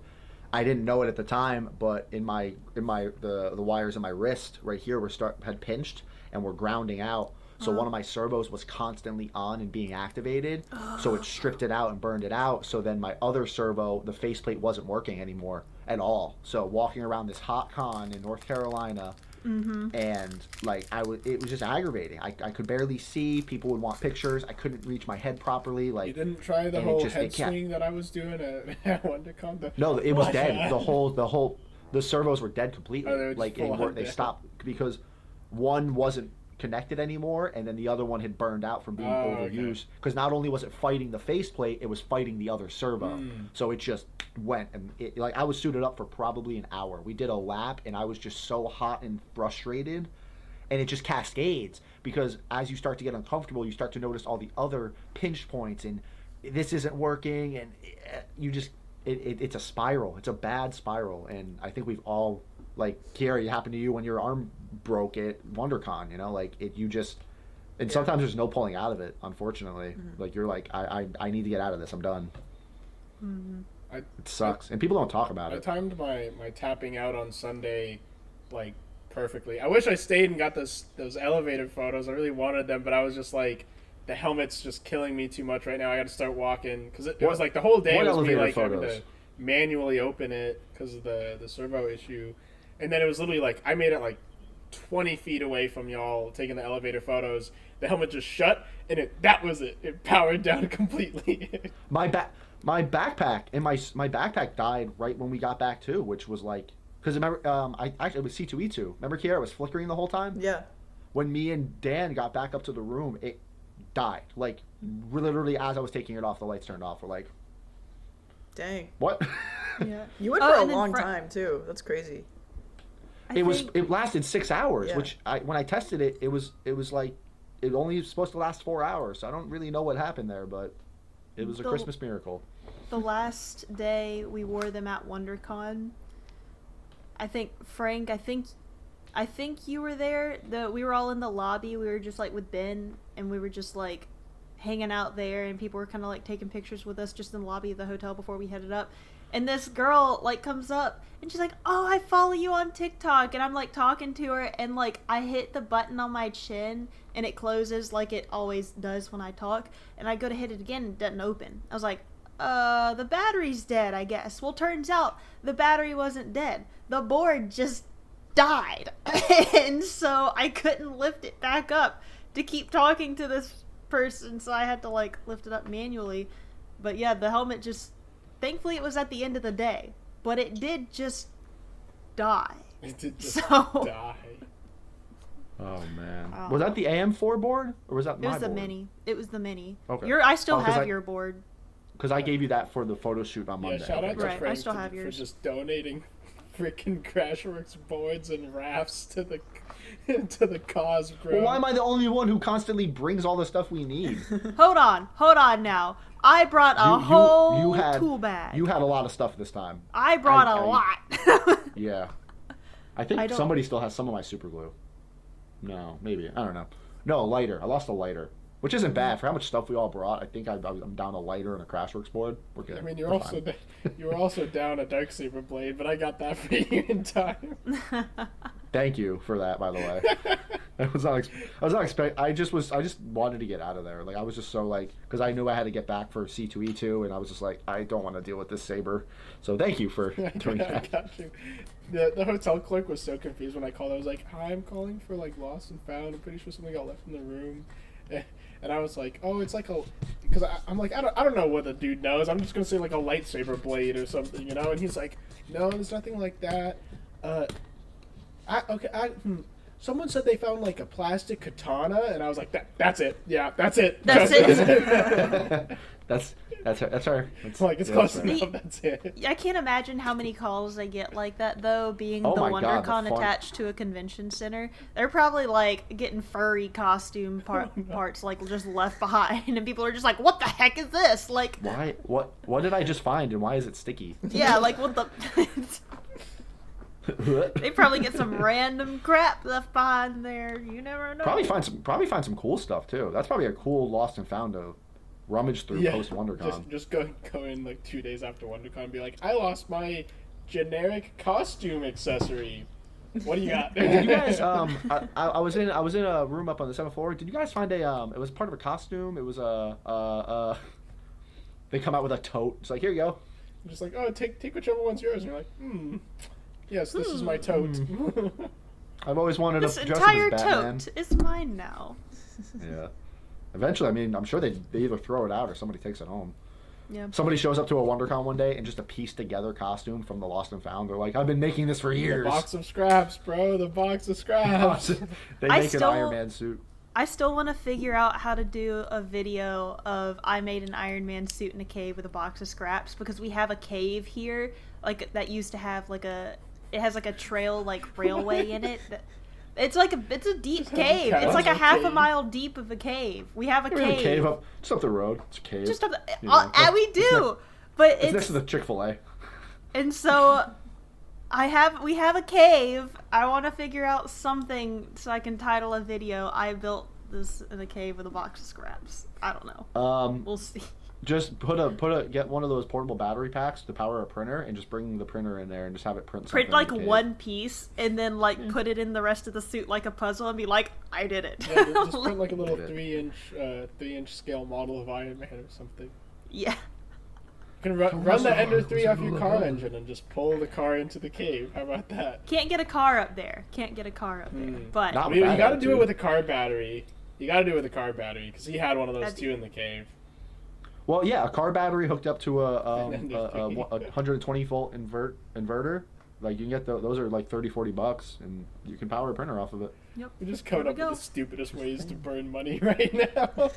I didn't know it at the time, but the wires in my wrist right here had pinched and were grounding out. So one of my servos was constantly on and being activated. So it stripped it out and burned it out. So then my other servo, the faceplate wasn't working anymore at all. So walking around this hot con in North Carolina, and like it was just aggravating. I could barely see. People would want pictures. I couldn't reach my head properly. Like You didn't try the and whole it head can't- swing that I was doing at WonderCon? No, it was Like dead. that? The servos were dead completely. Oh, they were just like full on they dead. stopped because one wasn't connected anymore, and then the other one had burned out from being overused. Because not only was it fighting the faceplate, it was fighting the other servo. So it just went, and like I was suited up for probably an hour. We did a lap, and I was just so hot and frustrated, and it just cascades because as you start to get uncomfortable, you start to notice all the other pinch points, and this isn't working, and you just it's a spiral. It's a bad spiral, and I think we've all, like, Kiara, it happened to you when your arm broke at WonderCon, you know, like you just, and sometimes there's no pulling out of it, unfortunately. Like you're like, I need to get out of this. I'm done. It sucks, and people don't talk about I it. timed my tapping out on Sunday, like, perfectly. I wish I stayed and got those elevated photos. I really wanted them, but I was just like, the helmet's just killing me too much right now. I got to start walking because it was like the whole day what was me elevator like having photos? to manually open it because of the servo issue, and then it was literally like I made it like 20 feet away from y'all taking the elevator photos. The helmet just shut, and that was it. It powered down completely. My backpack and my backpack died right when we got back too, which was like, because remember, it was C2E2. Remember, Kiara, it was flickering the whole time. Yeah. When me and Dan got back up to the room, it died. Like literally, as I was taking it off, the lights turned off. We're like, Dang. what? Yeah. You went Oh, for a and then long time too. That's crazy. It lasted 6 hours, Yeah. which when I tested it, it was like it only was supposed to last 4 hours. So I don't really know what happened there, but it was a Christmas miracle. The last day we wore them at WonderCon, I think Frank, I think you were there. We were all in the lobby. We were just like with Ben, and we were just like hanging out there, and people were kind of like taking pictures with us just in the lobby of the hotel before we headed up. And this girl like comes up and she's like, "Oh, I follow you on TikTok." And I'm like talking to her, and like I hit the button on my chin and it closes like it always does when I talk, and I go to hit it again and it doesn't open. I was like, the battery's dead, I guess. Well, turns out the battery wasn't dead. The board just died. And so I couldn't lift it back up to keep talking to this person, so I had to like lift it up manually. But yeah, the helmet just, thankfully it was at the end of the day, but it did just die. It did just So- die. Oh man, Oh. was that the AM4 board or was that It my was the board? mini. It was the mini. Okay. I still 'cause have I- your board. Because I gave you that for the photo shoot on Yeah, Monday. shout out to Right, I Frank still have for yours. just donating freaking Crashworks boards and rafts to the to the cause, bro. Well, why am I the only one who constantly brings all the stuff we need? Hold on now. I brought a whole tool bag. You had a lot of stuff this time. I brought a lot. Yeah. I think I don't- somebody still has some of my super glue. No, maybe. I don't know. No, a lighter. I lost a lighter. Which isn't bad for how much stuff we all brought. I think I'm down a lighter and a Crashworks board. We're good. I mean, We're fine. you were also down a Darksaber blade, but I got that for you in time. Thank you for that, by the way. I was not expect. I just wanted to get out of there. Like I was just so like, because I knew I had to get back for C2E2, and I was just like, I don't want to deal with this saber. So thank you for doing I that. got you. The hotel clerk was so confused when I called. I was like, "Hi, I'm calling for like lost and found. I'm pretty sure something got left in the room." And I was like, "Oh, it's like a," because I'm like, I don't know what the dude knows. I'm just gonna say like a lightsaber blade or something, you know. And he's like, "No, there's nothing like that." Someone said they found like a plastic katana, and I was like, "That's it. Yeah, that's it. That's it." That's her. Like it's yeah, close that's her. enough. That's it. I can't imagine how many calls they get like that, though, being Oh the my God, the WonderCon fun- attached to a convention center. They're probably, like, getting furry costume parts, like, just left behind, and people are just like, what the heck is this? Like, Why? What did I just find, and why is it sticky? yeah, like, what the... They probably get some random crap left behind there. You never know. Probably find some cool stuff too. That's probably a cool lost and found to rummage through post WonderCon. Just go in like 2 days after WonderCon and be like, I lost my generic costume accessory. What do you got? Did you guys? I was in a room up on the 7th floor. Did you guys find a? It was part of a costume. It was They come out with a tote. It's like, here you go. I'm just like, oh, take whichever one's yours. And you're like, yes, this is my tote. I've always wanted This to dress entire up as Batman. tote is mine now. Yeah. Eventually, I mean, I'm sure they either throw it out or somebody takes it home. Yeah. Somebody shows up to a WonderCon one day and just a pieced together costume from the Lost and Found. They're like, I've been making this for years. The box of scraps, bro. The box of scraps. They I make still- an Iron Man suit. I still want to figure out how to do a video of I made an Iron Man suit in a cave with a box of scraps, because we have a cave here, like, that used to have like it has like a trail, like, railway in it. It's a deep cave. It's like a half a mile deep of a cave. We have a We have a cave. cave up, just up the road. It's a cave. Just up the, You know, we do, but it's next to the Chick-fil-A. and so we have a cave. I want to figure out something so I can title a video. I built this in a cave with a box of scraps. I don't know. We'll see. Just get one of those portable battery packs to power a printer, and just bring the printer in there and just have it print something. Print like in the cave. one piece and then like put it in the rest of the suit like a puzzle and be like, I did it. Yeah, just print like a little 3-inch scale model of Iron Man or something. Yeah. You can run the Ender 3 off your car engine and just pull the car into the cave. How about that? Can't get a car up there. But Not Well, you bad got to do attitude. it with a car battery. because he had one of those too in the cave. Well, yeah, a car battery hooked up to a 120 volt inverter. Like, you can get those are like $30-$40, and you can power a printer off of it. yep. We're just There coming we up go. with the stupidest ways to burn money right now.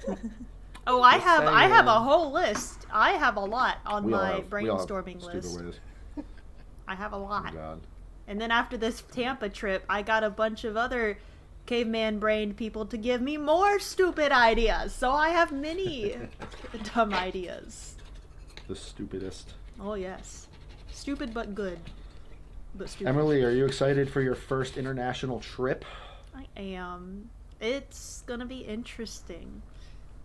Oh, I Just have saying. a whole list. I have a lot on We all my have brainstorming stupid list. ways. I have a Oh, lot. God. And then after this Tampa trip, I got a bunch of other caveman brained people to give me more stupid ideas. So I have many dumb ideas. The stupidest. Oh yes. Stupid but good. But stupid. Emily, are you excited for your first international trip? I am. It's gonna be interesting.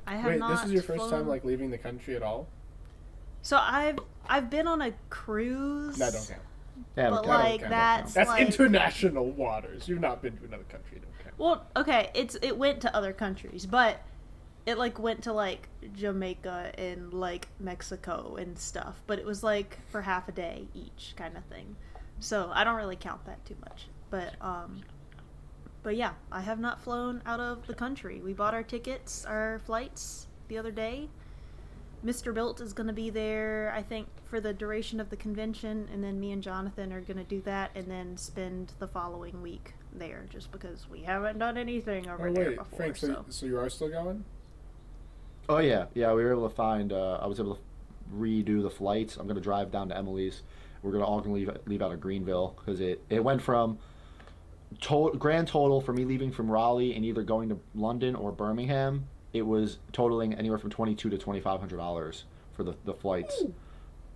I have Wait, not this is your first flown- time like leaving the country at all? So I've been on a cruise. That don't count. Yeah, But okay. like count. that's That's like, international waters. You've not been to another country. It don't count. Well, okay, it went to other countries, but it like went to like Jamaica and like Mexico and stuff, but it was like for half a day each kind of thing. So I don't really count that too much. But yeah, I have not flown out of the country. We bought our tickets, our flights the other day. Mr. Built is going to be there, I think, for the duration of the convention, and then me and Jonathan are going to do that and then spend the following week there, just because we haven't done anything over Oh there wait, before. Frank. So you are still going? Oh, yeah. Yeah, we were able to find... I was able to redo the flights. I'm going to drive down to Emily's. We're all going to leave out of Greenville, because it went from... grand total for me leaving from Raleigh and either going to London or Birmingham, it was totaling anywhere from $2,200 to $2,500 for the flights.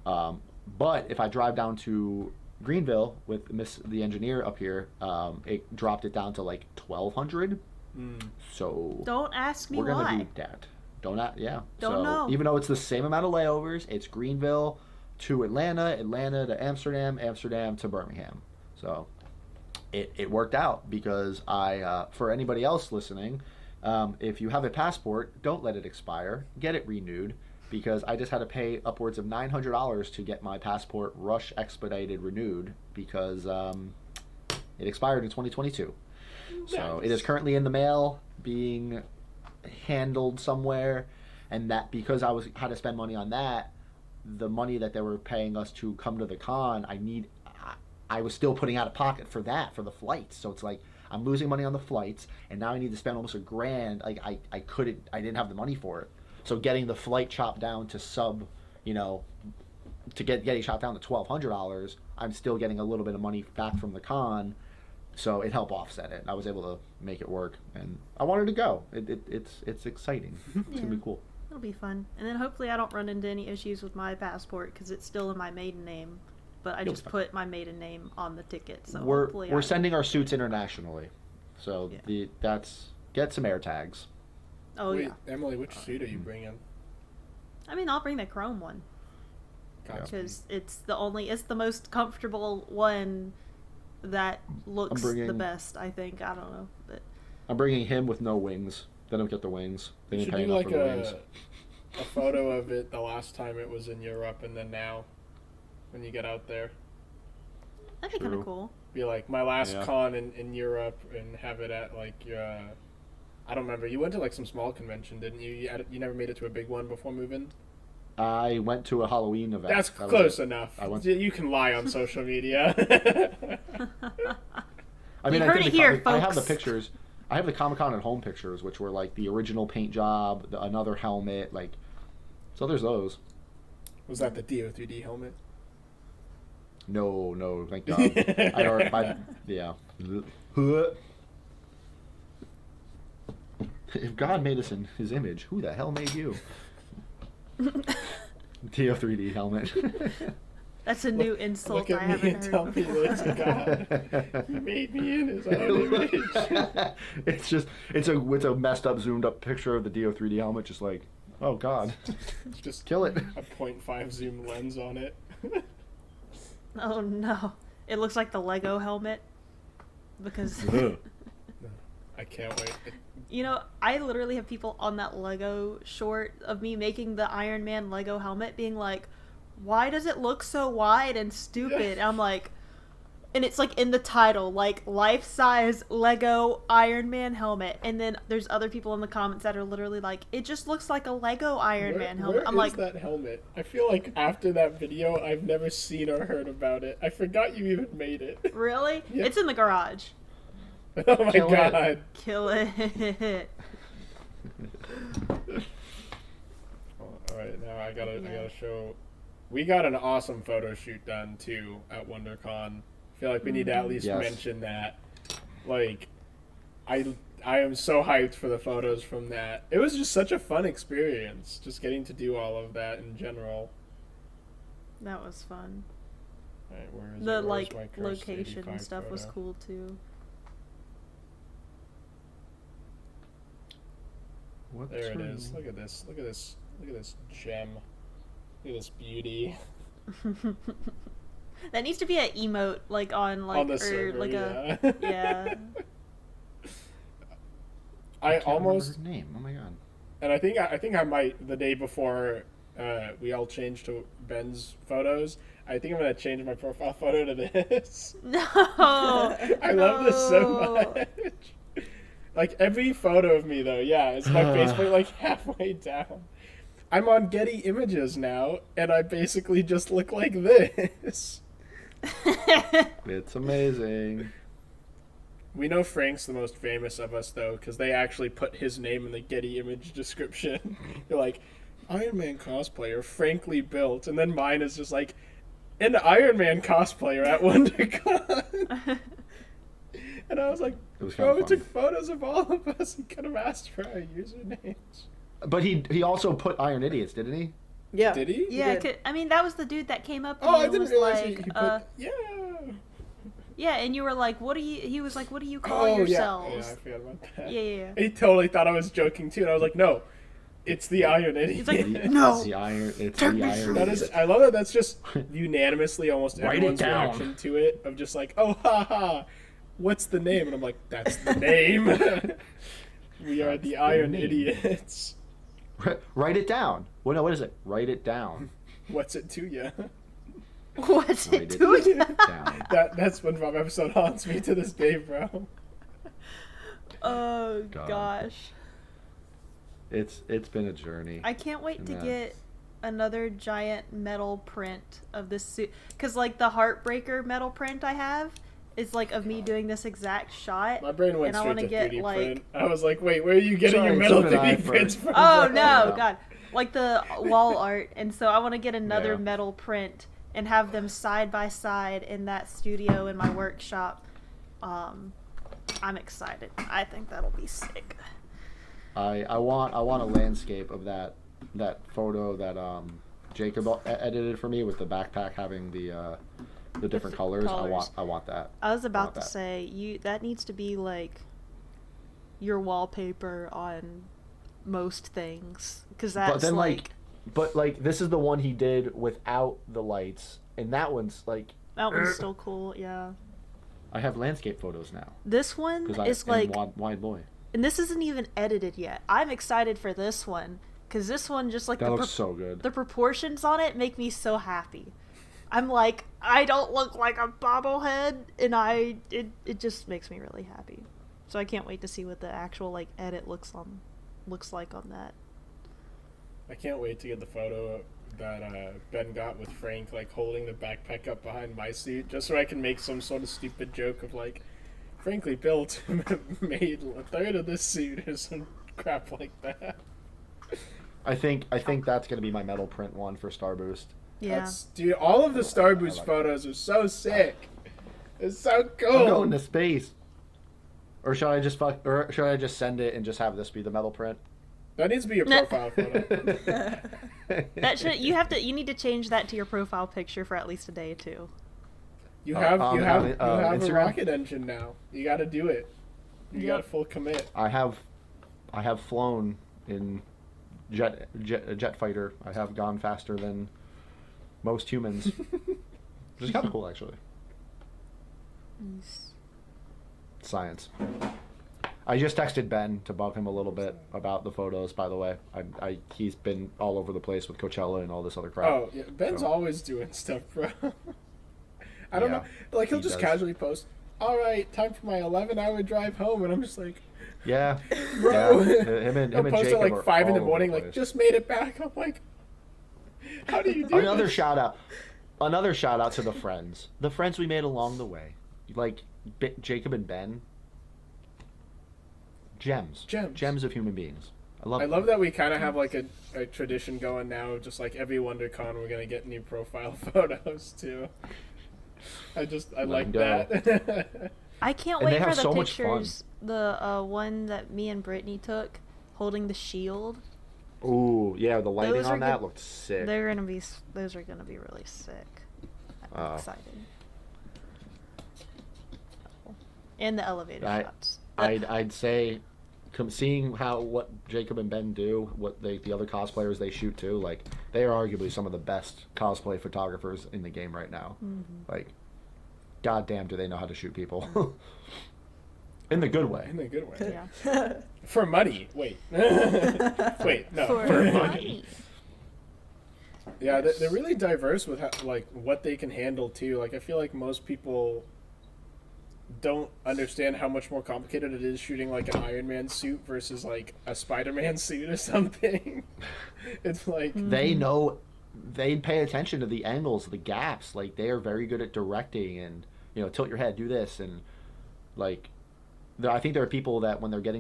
But if I drive down to Greenville with the engineer up here, it dropped it down to like $1,200. So Don't ask me we're gonna why. do that. Yeah. Don't know. Even though it's the same amount of layovers, it's Greenville to Atlanta, Atlanta to Amsterdam, Amsterdam to Birmingham. So it worked out because for anybody else listening, if you have a passport, don't let it expire. Get it renewed, because I just had to pay upwards of $900 to get my passport rush expedited renewed because it expired in 2022. So it is currently in the mail being handled somewhere, and that because had to spend money on that, the money that they were paying us to come to the con, I was still putting out of pocket for the flights. So it's like I'm losing money on the flights, and now I need to spend almost $1,000. Like I didn't have the money for it. So getting the flight chopped down to to getting chopped down to $1,200, I'm still getting a little bit of money back from the con. So it helped offset it. I was able to make it work, and I wanted to go. It's exciting. It's gonna be cool. It'll be fun. And then hopefully I don't run into any issues with my passport because it's still in my maiden name. But I You'll just be put my maiden name on the ticket. So We're hopefully we're sending our suits internationally, so Yeah. get some air tags. Oh Wait, yeah. Emily, which suit are you bringing? I mean, I'll bring the chrome one. because it's the most comfortable one that looks the best. I think. I don't know, but I'm bringing him with no wings. They don't get the wings. They You didn't should pay do enough like for the wings. a photo of it the last time it was in Europe and then now when you get out there. that'd be kind True. of cool. Be like my last Yeah. con in Europe and have it at like I don't remember. You went to like some small convention, didn't you? You never made it to a big one before moving? I went to a Halloween event. That's That was close it. enough. I went- You can lie on social media. I mean, You I heard did it the here, I have the folks. pictures. I have the Comic-Con at home pictures, which were like the original paint job, another helmet, like. So there's those. Was that the DO3D helmet? No, thank God. Yeah. If God made us in His image, who the hell made you? TO3D helmet. That's a new insult Look I at me haven't and heard tell me before. this, God. He made me in his own image. it's a messed up, zoomed up picture of the DO3D helmet, just like, oh God, Just kill it. a 0.5 zoom lens on it. Oh no, it looks like the Lego helmet because Ugh. I can't wait. you know I literally have people on that Lego short of me making the Iron Man Lego helmet being like, why does it look so wide and stupid? Yeah. I'm like, and it's like in the title, like life-size Lego Iron Man helmet, and then there's other people in the comments that are literally like, it just looks like a Lego Iron Man helmet. Where I'm is like, that helmet? I feel like after that video, I've never seen or heard about it. I forgot you even made it. really? Yeah. It's in the garage. Oh my Kill it. God. Kill it. All right, now I gotta Yeah. show. We got an awesome photo shoot done too at WonderCon. I feel like we need to at least Yes. mention that. Like, I am so hyped for the photos from that. It was just such a fun experience, just getting to do all of that in general. That was fun. All right, where is The it? Where's like my Crust location 85 and stuff was photo? cool too. What's There it her is. name? Look at this. Look at this. Look at this gem. Look at this beauty. That needs to be an emote like on like On the or server, like yeah. a yeah. I Can't remember almost, her name. Oh my God. and I think I might the day before we all changed to Ben's photos. I think I'm gonna change my profile photo to this. No. I love this so much. Like every photo of me though, yeah, it's my faceplate like halfway down. I'm on Getty Images now, and I basically just look like this. It's amazing. We know Frank's the most famous of us, though, because they actually put his name in the Getty image description. They're like, Iron Man cosplayer, frankly built. And then mine is just like, an Iron Man cosplayer at WonderCon. And I was like, It was bro, kinda we took fun. photos of all of us. He could have asked for our usernames. But he also put Iron Idiots, didn't he? Yeah. Did he? Yeah, did. I mean that was the dude that came up to Oh, you I and didn't was realize like, he put... yeah. yeah, and you were like, what do you? He was like, what do you call Oh, yeah. yourselves? Yeah, I forgot about that. Yeah. He totally thought I was joking, too. And I was like, no, it's the Iron Idiot. He's like, The- no. It's the Iron. It's Turn the me Iron. through. That is, I love that. That's just unanimously almost Write it everyone's down. reaction to it of just like, oh, haha, what's the name? And I'm like, that's the name. We are That's the the Iron name. Idiots. Write it down. Well, no, what is it? Write it down. What's it to you? What's Write it it doing? down. That SpongeBob episode haunts me to this day, bro. Oh God. gosh, It's been a journey. I can't wait And to that- get another giant metal print of this suit, because like the Heartbreaker metal print I have is like of me doing this exact shot. My brain went And I straight wanna to get, 3D like- print. I was like, wait, where are you getting your Sorry, metal so did I 3D prints first. from? Oh bro? no, Yeah. God! Like the wall art, and so I want to get another Yeah. metal print and have them side by side in that studio in my workshop. I'm excited. I think that'll be sick. I want a landscape of that photo that Jacob edited for me with the backpack having the different colors. colors. I want that. I was about to that. say that needs to be like your wallpaper on most things, because that's then, like But like this is the one he did without the lights, and that one's like That one's still cool. Yeah. I have landscape photos now This one because I is am like, wide boy. and this isn't even edited yet. I'm excited for this one because this one just like That looks so good. the proportions on it make me so happy. I'm like, I don't look like a bobblehead, and it just makes me really happy. So I can't wait to see what the actual like edit looks like on that. I can't wait to get the photo that Ben got with Frank, like holding the backpack up behind my seat, just so I can make some sort of stupid joke of like, frankly built made a third of this suit or some crap like that. I think that's gonna be my metal print one for Star Boost. Yeah. Dude, all of the Star Boost photos are so sick. It's so cool. I'm going to space. Or should I just send it and just have this be the metal print? That needs to be your profile photo. You need to change that to your profile picture for at least a day too. You have a Instagram? rocket engine now. You got to do it. You got to full commit. I have flown in jet fighter. I have gone faster than most humans, which is kind of cool actually. Nice. Science. I just texted Ben to bug him a little bit about the photos. By the way, he's been all over the place with Coachella and all this other crap. Oh, yeah. Ben's So. always doing stuff, bro. I don't know. Like, he'll he just does. casually post, all right, time for my 11-hour drive home. And I'm just like, Yeah, bro. yeah. Him and He'll post Jacob at are like 5 in the all over morning, place. like, just made it back. I'm like, how do you do Another this? shout out to the friends we made along the way, like Jacob and Ben. Gems of human beings. I love that we kind of have like a tradition going now of just like every WonderCon we're gonna get new profile photos too. I like go. that. I can't And they wait for have the so much fun. pictures. The one that me and Brittany took holding the shield. Ooh, yeah, the lighting Those are on that good. looked sick. Those are gonna be really sick. I'm Oh. excited. And the elevator I- shots. I'd say, seeing what Jacob and Ben do, what the other cosplayers they shoot too, like they are arguably some of the best cosplay photographers in the game right now. Like, goddamn, do they know how to shoot people? In the good way. In a good way. Yeah. For money. Wait. Wait, no. For money. Yeah, they're really diverse with like what they can handle too. Like I feel like most people don't understand how much more complicated it is shooting like an Iron Man suit versus like a Spider-Man suit or something. It's like They know, they pay attention to the angles, the gaps. Like they are very good at directing and tilt your head, do this, and like. I think there are people that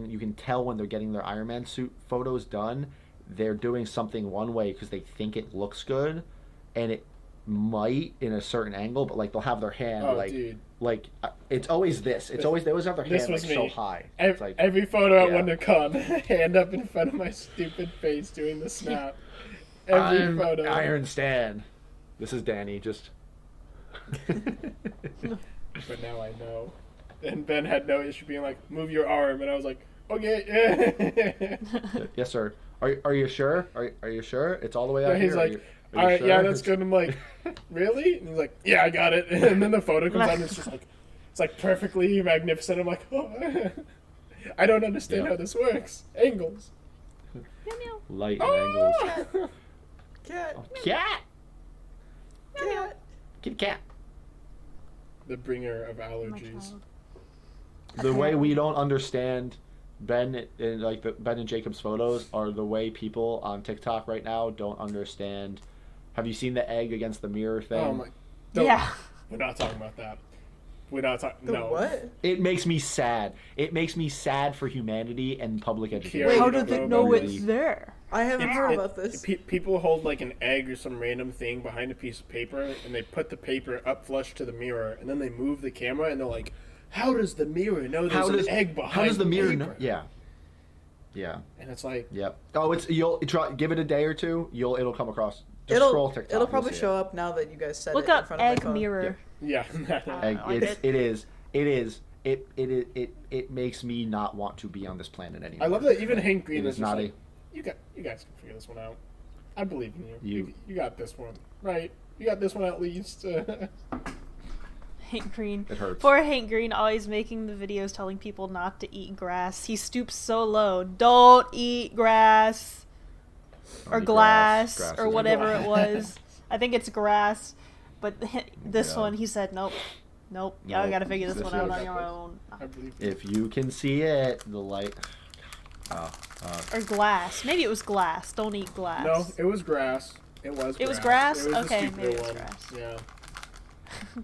you can tell when they're getting their Iron Man suit photos done, they're doing something one way because they think it looks good, and it might in a certain angle, but like they'll have their hand dude. like it's always this. They always have their This hand like was so me. high. It's like, Every photo at yeah. WonderCon, hand up in front of my stupid face doing the snap. Every I'm photo. Iron Stan. This is Danny. Just. But now I know. And Ben had no issue being like, move your arm. And I was like, okay. Yes, sir. Are you sure? Are you sure? It's all the way out And he's here. like, all right, yeah, that's good. I'm like, really? And he's like, yeah, I got it. And then the photo comes out and it's just like, it's like perfectly magnificent. I'm like, oh, I don't understand Yeah. how this works. Angles. Meow, meow. Light and angles. Oh! Cat. Cat. Cat. Kitty cat. The bringer of My allergies. child. The way we don't understand Ben and Jacob's photos are the way people on TikTok right now don't understand. Have you seen the egg against the mirror thing? Oh my. Don't- Yeah. We're not talking about that. We're not talking. The No. what? It makes me sad. It makes me sad for humanity and public education. Wait, How you do don't they know know about it's this? there? I haven't heard about this. People hold like an egg or some random thing behind a piece of paper, and they put the paper up flush to the mirror, and then they move the camera, and they're like, "How does the mirror know there's an egg behind?" How does the mirror paper? know? Yeah. Yeah. And it's like, Yep. Oh, you'll try give it a day or two. It'll come across. Just scroll TikTok. It'll you'll probably see show up now that you guys said Look it in up front of my egg phone. mirror. yeah. Egg, like it makes me not want to be on this planet anymore. I love that even Hank Green It is is just not like, you guys can figure this one out. I believe in you. You- You got this one, right? You got this one at least. Hank Green. It hurts. Poor Hank Green, always making the videos telling people not to eat grass. He stoops so low. Don't eat grass. Or Only glass, grass or is whatever glass. it was. I think it's grass. But this Yeah. one, he said, nope. Y'all Nope. gotta figure this This one out is- on your own. I believe in you. If you can see it, the light. Or glass. Maybe it was glass. Don't eat glass. No, it was grass. It was. It was grass? It was the Okay, stupider maybe it was one. grass. Yeah.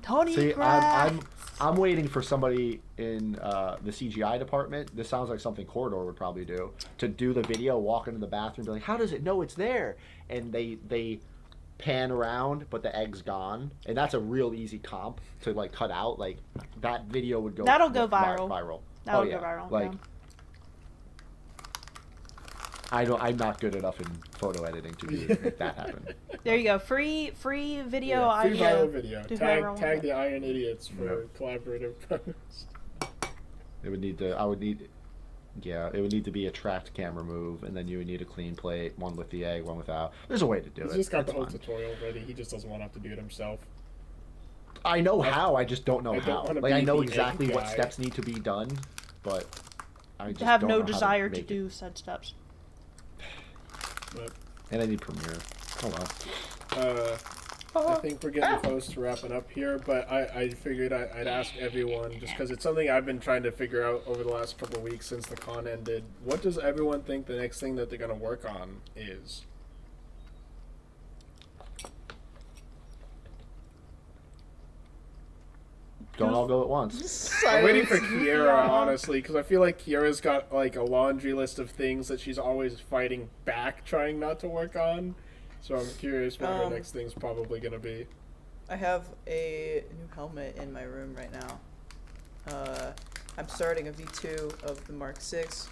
Don't See, eat grass. I'm waiting for somebody in the CGI department. This sounds like something Corridor would probably do, to do the video, walk into the bathroom, be like, "How does it know it's there?" And they pan around, but the egg's gone, and that's a real easy comp to like cut out. Like that video would go. That'll go vi- viral. Viral. That'll Oh, go yeah. viral, Like yeah. I'm not good enough in photo editing to make that happen. There you go. Free video Yeah, free idea. viral video. to whoever wants Tag it. the Iron Idiots for collaborative posts. It would need to. I would need. Yeah, it would need to be a tracked camera move, and then you would need a clean plate, one with the egg, one without. There's a way to do He's it. just got the It's whole fine. tutorial ready. He just doesn't want to have to do it himself. I know how. I just don't know I don't how. wanna Like I be know the exactly egg what guy. steps need to be done, but I just Have don't no know how desire to make it. do said steps. But And I need Premiere. Oh well. I think we're getting close to wrapping up here, but I figured I'd ask everyone, just because it's something I've been trying to figure out over the last couple of weeks since the con ended. What does everyone think the next thing that they're going to work on is? Don't all go at once. I'm waiting for Kiera, honestly, because I feel like Kiera's got like a laundry list of things that she's always fighting back, trying not to work on. So I'm curious what her next thing's probably going to be. I have a new helmet in my room right now. I'm starting a V2 of the Mark 6.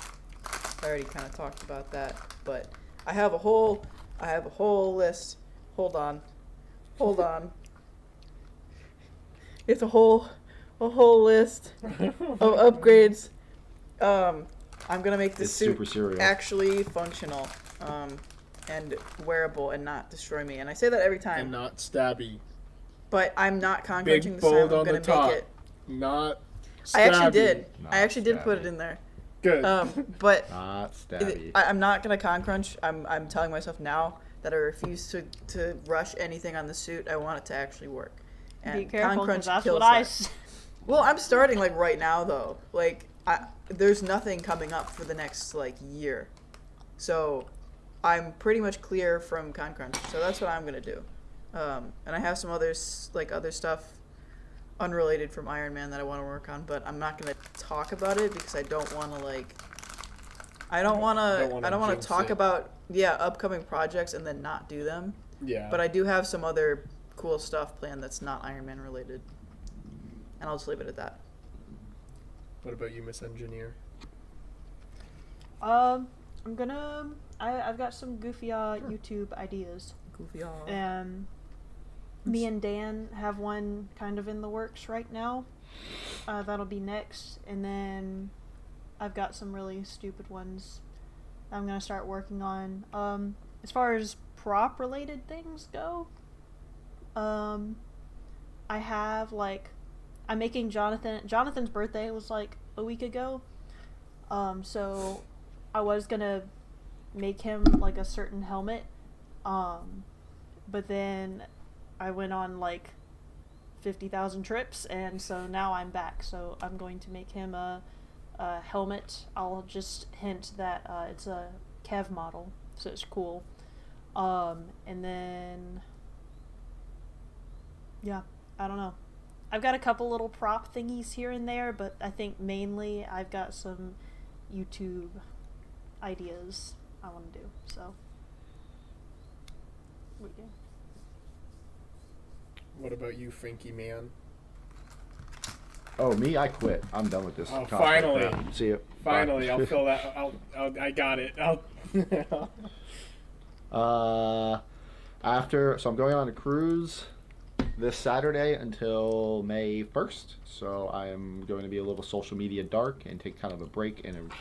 I already kind of talked about that, but I have a whole list. Hold on. It's a whole list of upgrades. I'm gonna make this It's suit super serial. actually functional, and wearable and not destroy me. And I say that every time. And not stabby. But I'm not Big conquering this time. bold I'm on gonna the top. make it. Not stabby. I actually did. Not I actually did put it stabby. in there. Good. But Not stabby. I'm not gonna con crunch. I'm telling myself now that I refuse to rush anything on the suit. I want it to actually work. And Be careful, con crunch because that's kills what I. that. Well, I'm starting like right now though. Like there's nothing coming up for the next like year, so I'm pretty much clear from con crunch. So that's what I'm gonna do. And I have some others like other stuff unrelated from Iron Man that I want to work on, but I'm not gonna talk about it because I don't want to like. I don't want to jinx talk it. about upcoming projects and then not do them. Yeah. But I do have some other cool stuff planned that's not Iron Man related. And I'll just leave it at that. What about you, Miss Engineer? I'm gonna. I've got some goofy YouTube ideas. Goofy all. Me and Dan have one kind of in the works right now. That'll be next, and then I've got some really stupid ones I'm gonna start working on. As far as prop related things go, I have like, I'm making Jonathan's birthday was like a week ago. So I was gonna make him like a certain helmet. But then I went on like 50,000 trips, and so now I'm back. So I'm going to make him a helmet. I'll just hint that it's a Kev model, so it's cool. And then, yeah, I don't know. I've got a couple little prop thingies here and there, but I think mainly I've got some YouTube ideas I want to do. So, yeah. What about you, Frankie man? Oh, me? I quit. I'm done with this. Oh, cosplay finally. crap. See you. Finally, Bye. I'll fill that. I got it. So I'm going on a cruise this Saturday until May 1st. So I am going to be a little social media dark and take kind of a break and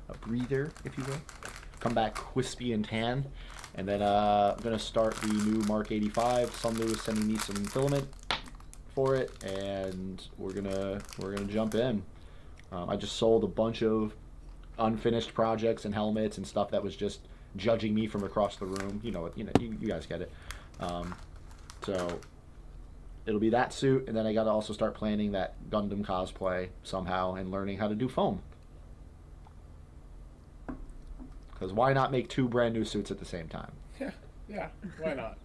a breather, if you will. Come back crispy and tan. And then I'm gonna start the new Mark 85. Sunlu is sending me some filament for it, and we're gonna jump in. I just sold a bunch of unfinished projects and helmets and stuff that was just judging me from across the room. You guys get it. So it'll be that suit, and then I got to also start planning that Gundam cosplay somehow and learning how to do foam. Because why not make 2 brand new suits at the same time? Yeah, why not?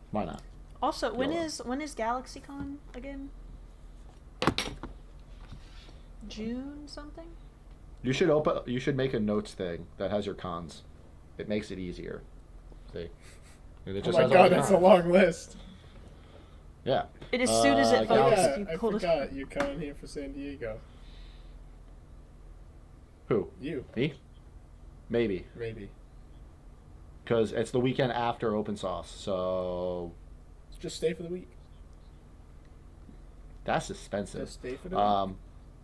Why not? Also, when is GalaxyCon again? June something? You should make a notes thing that has your cons. It makes it easier. See? And it Oh just my has all god, the that's a cons. long list. Yeah. And as soon as it focused, Yeah, you I pulled it. forgot. You're coming here for San Diego. Who? You, Me? Maybe. maybe. Because it's the weekend after Open Sauce, so Just stay for the week. that's expensive. Just stay for the week.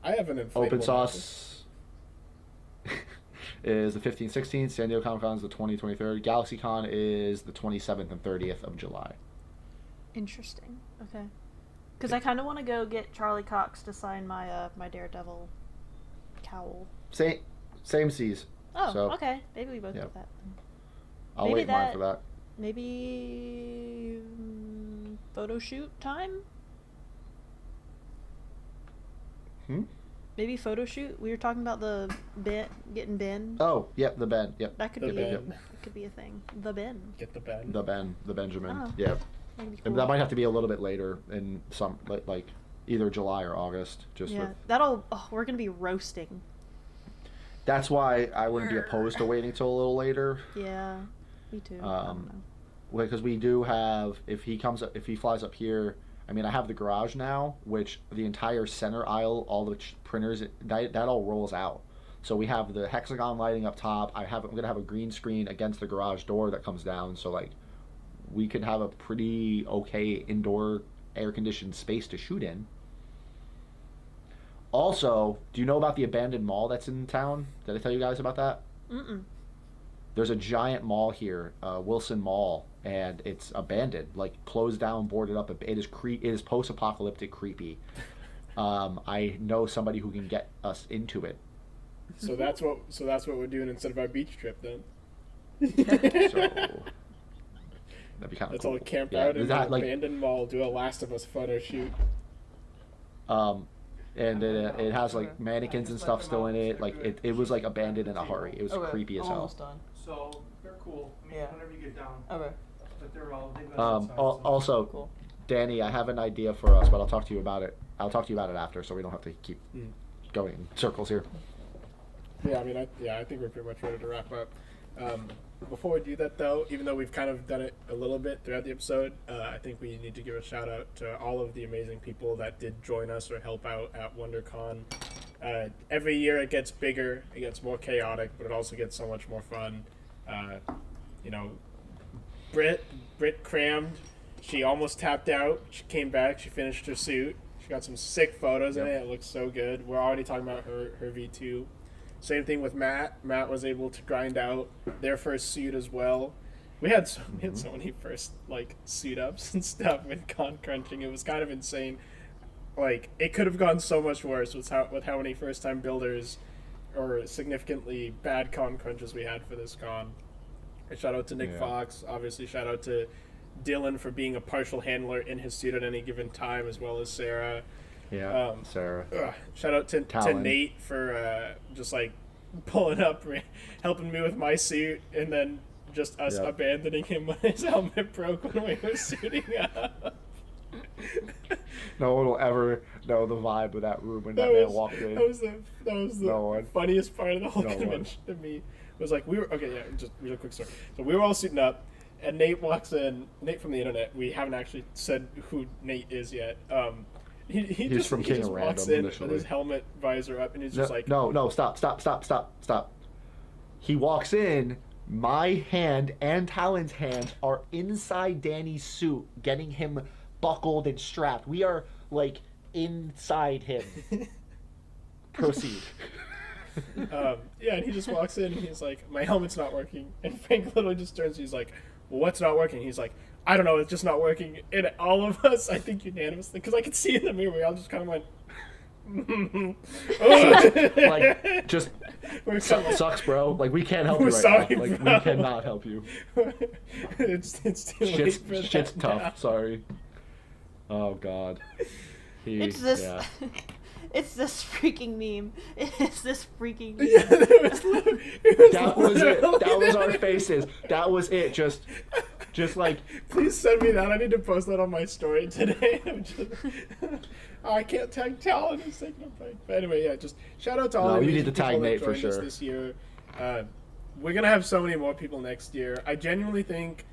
I have an inflatable Open mattress. Sauce is the 15th, 16th. San Diego Comic Con is the 20th, 23rd. GalaxyCon is the 27th and 30th of July. Interesting. Okay. Because I kind of want to go get Charlie Cox to sign my my Daredevil cowl. Same seas. Oh, So, okay. Maybe we both yeah. get that. I'll Maybe wait mine that- for that. Maybe photo shoot time. Maybe photo shoot. We were talking about the getting Ben. Oh, yep, the Ben. Yep. That could The be Ben. that could be a thing. The Ben. Get the bed. The Benjamin. Oh. Yeah. That'd be And cool. that might have to be a little bit later in some like either July or August. Just Yeah, with, that'll. Oh, we're gonna be roasting. that's why I wouldn't be opposed to waiting till a little later. Yeah, me too. I don't know. Because we do have, if he flies up here, I mean, I have the garage now, which the entire center aisle, all the printers, that all rolls out. So we have the hexagon lighting up top. I'm gonna have a green screen against the garage door that comes down, so like we could have a pretty okay indoor air conditioned space to shoot in. Also, do you know about the abandoned mall that's in town? Did I tell you guys about that? Mm-mm. There's a giant mall here, Wilson Mall, and it's abandoned, like closed down, boarded up. It is post-apocalyptic creepy. I know somebody who can get us into it. So that's what we're doing instead of our beach trip then. So that'd be kind of Let's cool. all camp Yeah, out in that, an like, abandoned mall, do a Last of Us photo shoot. and it has like mannequins and stuff still in it. Like it was like abandoned in a hurry. It was Okay, creepy as I'm hell. almost done. So they're cool. I mean, Yeah. whenever you get down, Okay. but they've got outside, so- Also, Cool. Danny, I have an idea for us, but I'll talk to you about it. I'll talk to you about it after, so we don't have to keep going in circles here. Yeah, I mean, I think we're pretty much ready to wrap up. Before we do that, though, even though we've kind of done it a little bit throughout the episode, I think we need to give a shout out to all of the amazing people that did join us or help out at WonderCon. Every year it gets bigger, it gets more chaotic, but it also gets so much more fun. You know, Britt crammed. She almost tapped out. She came back. She finished her suit. She got some sick photos in it. It looks so good. We're already talking about her V2. Same thing with Matt. Matt was able to grind out their first suit as well. We had so many first like suit ups and stuff with con crunching. It was kind of insane. Like it could have gone so much worse with how many first time builders or significantly bad con crunches we had for this con. A shout out to Nick Fox. Obviously, shout out to Dylan for being a partial handler in his suit at any given time, as well as Sarah. Yeah, Sarah. Shout out to Talon. Nate for just like pulling up, helping me with my suit, and then just us abandoning him when his helmet broke when we were suiting up. No one will ever know the vibe of that room when that man walked in. That was the No one. funniest part of the whole No one. convention to me. It was like just real quick story. So we were all suiting up, and Nate walks in. Nate from the internet. We haven't actually said who Nate is yet. He's from King of walks Random in initially. with his helmet visor up, and he's just like, No, stop. He walks in, my hand and Talon's hand are inside Danny's suit, getting him buckled and strapped. We are, like, inside him. Proceed. Yeah, and he just walks in and he's like, my helmet's not working. And Frank literally just turns and he's like, well, what's not working? He's like, I don't know, it's just not working. And all of us, I think unanimously, because I could see in the mirror, we all just kind of went, Like, just sucks, bro. Like, we can't help you right sorry, now. Like, bro. we cannot help you. it's too late for that Shit's tough. now. Sorry. Oh God. It's this. Yeah. It's this freaking meme. It's this freaking meme. Yeah, That was it. That was our faces. That was it. Just like. Please send me that. I need to post that on my story today. I can't tag Talon who's taking a break. But anyway, yeah, just shout out to all No, the you need amazing to tag people that Nate for joined us sure. this year. We're gonna have so many more people next year. I genuinely think.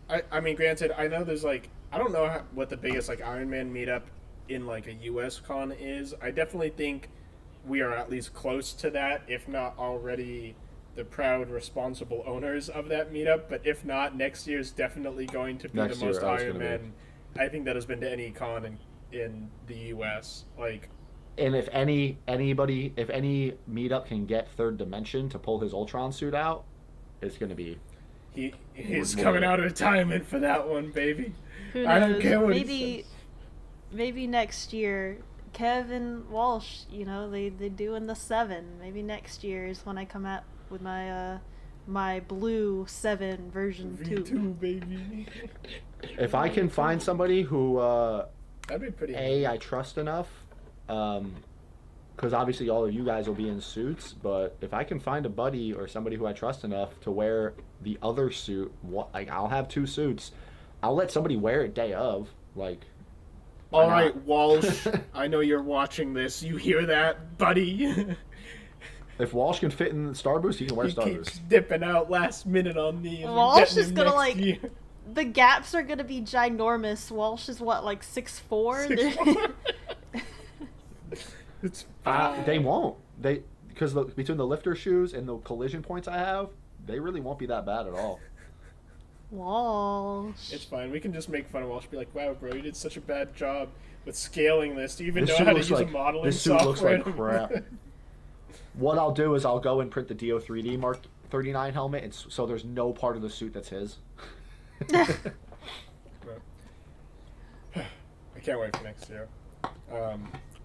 I mean, granted, I know there's like I don't know what the biggest like Iron Man meetup in like a US con is. I definitely think we are at least close to that, if not already the proud, responsible owners of that meetup. But if not, next year is definitely going to be Next the year, most oh, it's Iron gonna Man I think that has been to any con in the US. Like, And if any meetup can get Third Dimension to pull his Ultron suit out, it's gonna be. he's More- coming out of retirement for that one, baby. Who knows? I don't care what he Maybe next year, Kev and Walsh, you know, they doing the 7. Maybe next year is when I come out with my my blue 7 version 2. V2, baby. If I can find somebody who That'd be pretty. I trust enough, because obviously all of you guys will be in suits, but if I can find a buddy or somebody who I trust enough to wear the other suit, like I'll have 2 suits. I'll let somebody wear it day of, like. why All right, not? Walsh. I know you're watching this. You hear that, buddy? If Walsh can fit in Star Boost, he can wear He Star keeps Boost. dipping out last minute on these. We're Walsh getting is him gonna next like year. the gaps are gonna be ginormous. Walsh is what, like 6'4"? 6'4". It's They won't. Because between the lifter shoes and the collision points I have, they really won't be that bad at all. Walsh. It's fine. We can just make fun of Walsh. Be like, "Wow, bro, you did such a bad job with scaling this. Do you even This know suit how to looks use like a modeling this suit looks software?" like crap. What I'll do is I'll go and print the Do3D Mark 39 helmet, and so there's no part of the suit that's his. I can't wait for next year.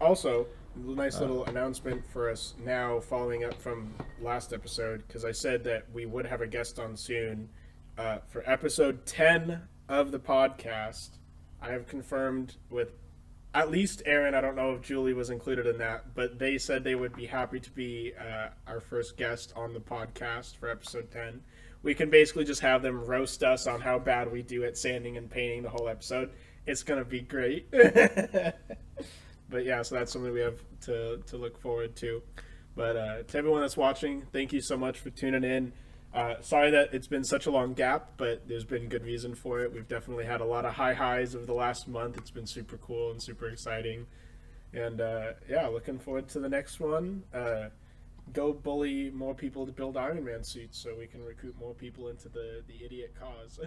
Also, nice little announcement for us now, following up from last episode, because I said that we would have a guest on soon. For episode 10 of the podcast, I have confirmed with at least Aaron, I don't know if Julie was included in that, but they said they would be happy to be our first guest on the podcast for episode 10. We can basically just have them roast us on how bad we do at sanding and painting the whole episode. It's going to be great. But yeah, so that's something we have to look forward to. But to everyone that's watching, thank you so much for tuning in. Sorry that it's been such a long gap, but there's been good reason for it. We've definitely had a lot of highs over the last month. It's been super cool and super exciting. And yeah, looking forward to the next one. Go bully more people to build Iron Man suits so we can recruit more people into the idiot cause.